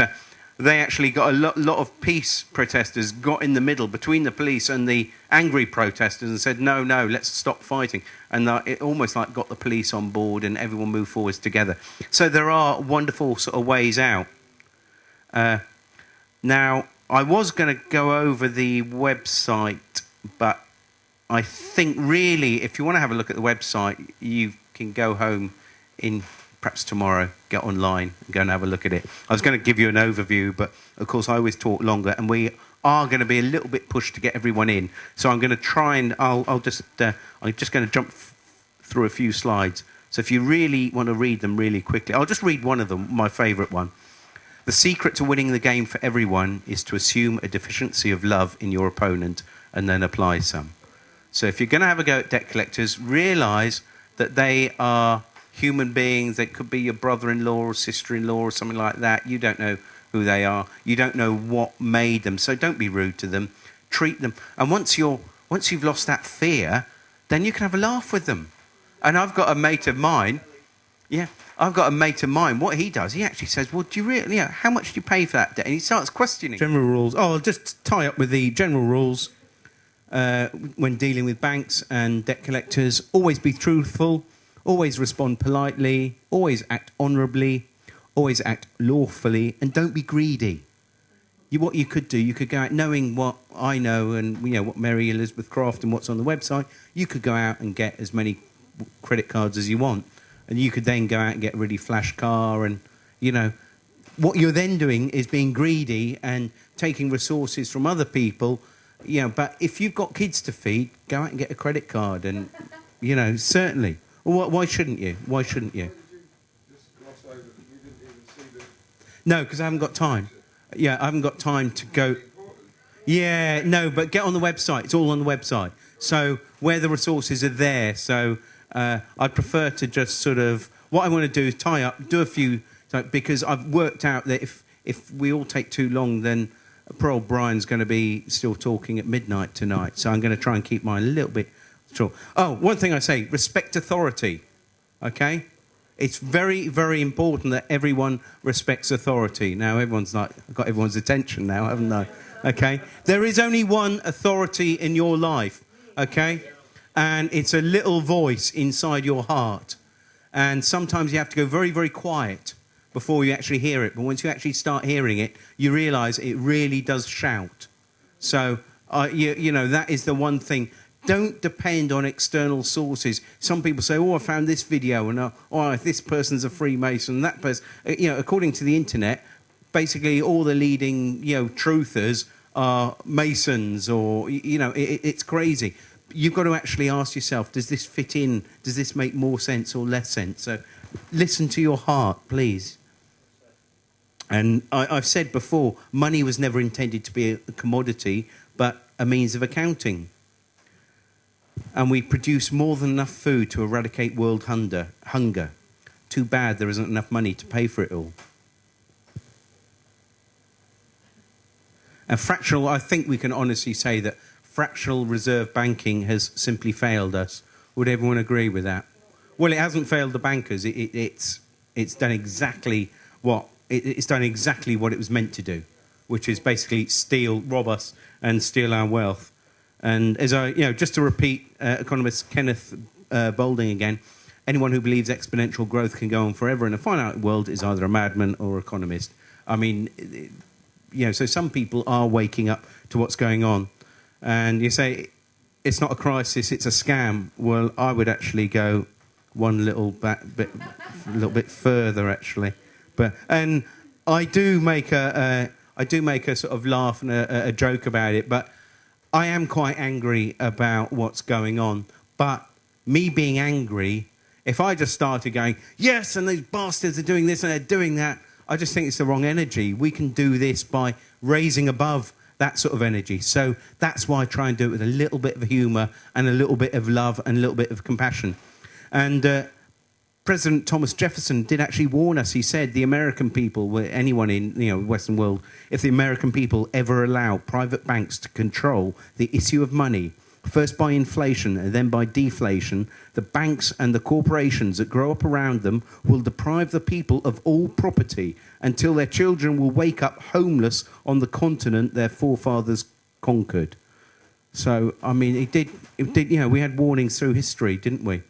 they actually got a lot of peace protesters got in the middle between the police and the angry protesters and said, no, let's stop fighting. And it almost got the police on board and everyone moved forwards together. So there are wonderful sort of ways out. Now, I was going to go over the website, but I think really, if you want to have a look at the website, you can go home in perhaps tomorrow, get online and go and have a look at it. I was going to give you an overview, but of course I always talk longer, and we are going to be a little bit pushed to get everyone in. So I'm going to try and I'm just going to jump through a few slides. So if you really want to read them really quickly, I'll just read one of them, my favourite one. The secret to winning the game for everyone is to assume a deficiency of love in your opponent and then apply some. So if you're going to have a go at debt collectors, realise that they are human beings. They could be your brother-in-law or sister-in-law or something like that. You don't know who they are. You don't know what made them. So don't be rude to them. Treat them. And once you've lost that fear, then you can have a laugh with them. And I've got a mate of mine. Yeah, I've got a mate of mine. What he does, he actually says, well, do you really, how much do you pay for that debt? And he starts questioning. General rules. I'll just tie up with the general rules when dealing with banks and debt collectors. Always be truthful. Always respond politely, always act honourably, always act lawfully, and don't be greedy. What you could do, you could go out knowing what I know and what Mary Elizabeth Craft and what's on the website. You could go out and get as many credit cards as you want, and you could then go out and get a really flash car, and what you're then doing is being greedy and taking resources from other people. But if you've got kids to feed, go out and get a credit card, and certainly. Well, why shouldn't you? Why shouldn't you? No, because I haven't got time. Yeah, I haven't got time to go. Yeah, no, but get on the website. It's all on the website. So where the resources are there. So I'd prefer to just sort of... What I want to do is tie up, do a few... Because I've worked out that if we all take too long, then poor old Brian's going to be still talking at midnight tonight. So I'm going to try and keep mine a little bit short. Oh, one thing I say, respect authority, OK? It's very, very important that everyone respects authority. Now, everyone's like, I've got everyone's attention now, haven't I? OK? There is only one authority in your life, OK? And it's a little voice inside your heart. And sometimes you have to go very, very quiet before you actually hear it. But once you actually start hearing it, you realise it really does shout. So, you know, that is the one thing. Don't depend on external sources. Some people say, oh, I found this video, and oh, this person's a Freemason, that person... You know, according to the internet, basically all the leading, you know, truthers are Masons, or, you know, it's crazy. You've got to actually ask yourself, does this fit in? Does this make more sense or less sense? So listen to your heart, please. And I've said before, money was never intended to be a commodity, but a means of accounting. And we produce more than enough food to eradicate world hunger. Too bad there isn't enough money to pay for it all. And fractional, I think we can honestly say that fractional reserve banking has simply failed us. Would everyone agree with that? Well, it hasn't failed the bankers. It's done exactly what it's done exactly what it was meant to do, which is basically rob us, and steal our wealth. And as just to repeat, economist Kenneth Boulding again, anyone who believes exponential growth can go on forever in a finite world is either a madman or economist. I mean, so some people are waking up to what's going on. And you say, it's not a crisis, it's a scam. Well, I would actually go one little bit further, actually. And I do make a sort of laugh and a joke about it, but I am quite angry about what's going on. But me being angry, if I just started going, yes, and these bastards are doing this and they're doing that, I just think it's the wrong energy. We can do this by raising above that sort of energy. So that's why I try and do it with a little bit of humour and a little bit of love and a little bit of compassion. And President Thomas Jefferson did actually warn us. He said the American people, anyone in the Western world, if the American people ever allow private banks to control the issue of money, first by inflation and then by deflation, the banks and the corporations that grow up around them will deprive the people of all property until their children will wake up homeless on the continent their forefathers conquered. So, I mean, it did, we had warnings through history, didn't we?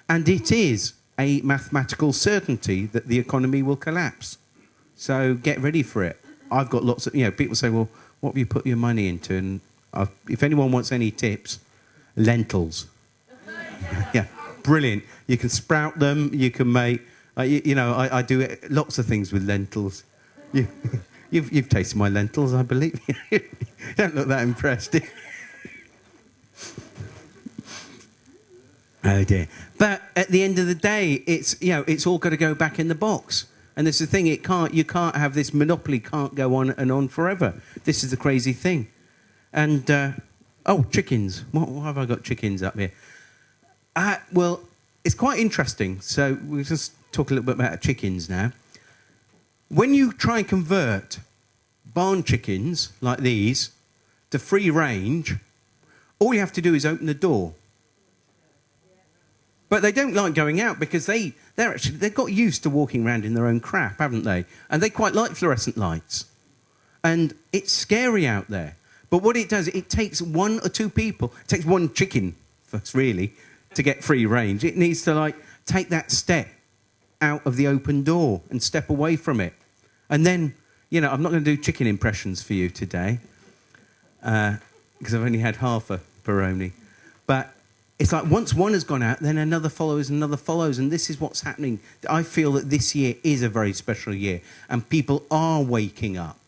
And it is a mathematical certainty that the economy will collapse. So get ready for it. I've got lots of, people say, well, what have you put your money into? And if anyone wants any tips, lentils. Yeah, brilliant. You can sprout them, you can make, I do lots of things with lentils. You've tasted my lentils, I believe. You don't look that impressed. Oh dear. But at the end of the day, it's all got to go back in the box. And this is the thing, you can't have this monopoly, can't go on and on forever. This is the crazy thing. And, chickens. What have I got chickens up here? Well, it's quite interesting. So we'll just talk a little bit about chickens now. When you try and convert barn chickens like these to free range, all you have to do is open the door. But they don't like going out because they've got used to walking around in their own crap, haven't they? And they quite like fluorescent lights. And it's scary out there. But what it does, it takes one or two people, it takes one chicken first, really, to get free range. It needs to, take that step out of the open door and step away from it. And then, I'm not going to do chicken impressions for you today because I've only had half a Peroni. But it's like once one has gone out, then another follows, and this is what's happening. I feel that this year is a very special year, and people are waking up.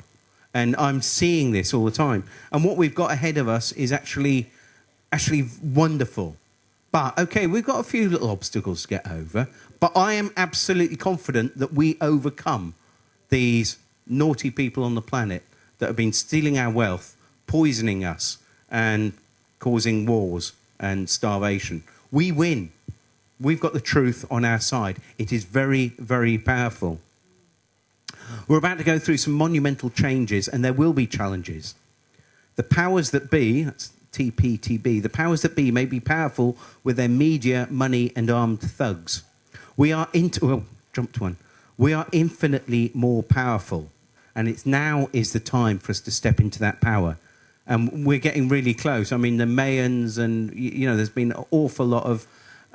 And I'm seeing this all the time. And what we've got ahead of us is actually wonderful. But, okay, we've got a few little obstacles to get over, but I am absolutely confident that we overcome these naughty people on the planet that have been stealing our wealth poisoning us and causing wars and starvation. We win. We've got the truth on our side. It is very, very powerful. We're about to go through some monumental changes, and there will be challenges. The powers that be, that's TPTB, the powers that be may be powerful with their media, money, and armed thugs. We are We are infinitely more powerful, and it's now is the time for us to step into that power. And we're getting really close. I mean, the Mayans and, there's been an awful lot of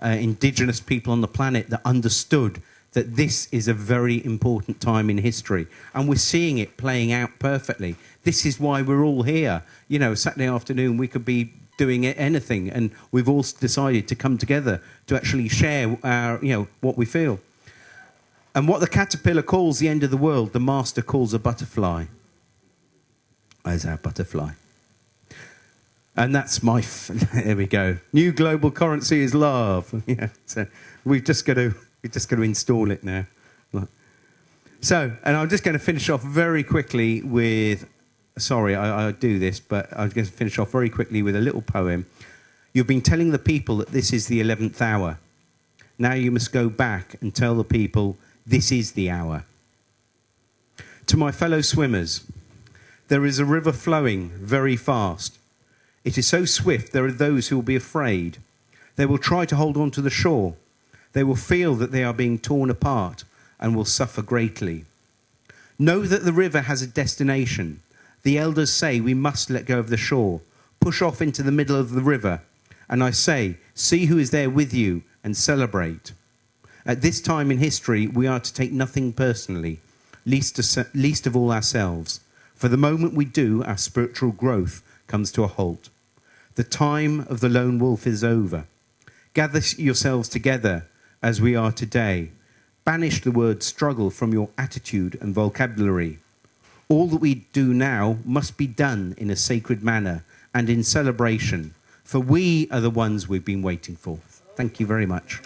indigenous people on the planet that understood that this is a very important time in history. And we're seeing it playing out perfectly. This is why we're all here. Saturday afternoon, we could be doing anything, and we've all decided to come together to actually share our, what we feel. And what the caterpillar calls the end of the world, the master calls a butterfly. As our butterfly. And that's there we go. New global currency is love. Yeah, so we've just got to install it now. So, and I'm just going to finish off very quickly with, sorry, I do this, but I'm going to finish off very quickly with a little poem. You've been telling the people that this is the 11th hour. Now you must go back and tell the people this is the hour. To my fellow swimmers, there is a river flowing very fast. It is so swift there are those who will be afraid. They will try to hold on to the shore. They will feel that they are being torn apart and will suffer greatly. Know that the river has a destination. The elders say we must let go of the shore, push off into the middle of the river. And I say, see who is there with you and celebrate. At this time in history, we are to take nothing personally, least of all ourselves. For the moment we do, our spiritual growth comes to a halt. The time of the lone wolf is over. Gather yourselves together as we are today. Banish the word struggle from your attitude and vocabulary. All that we do now must be done in a sacred manner and in celebration, for we are the ones we've been waiting for. Thank you very much.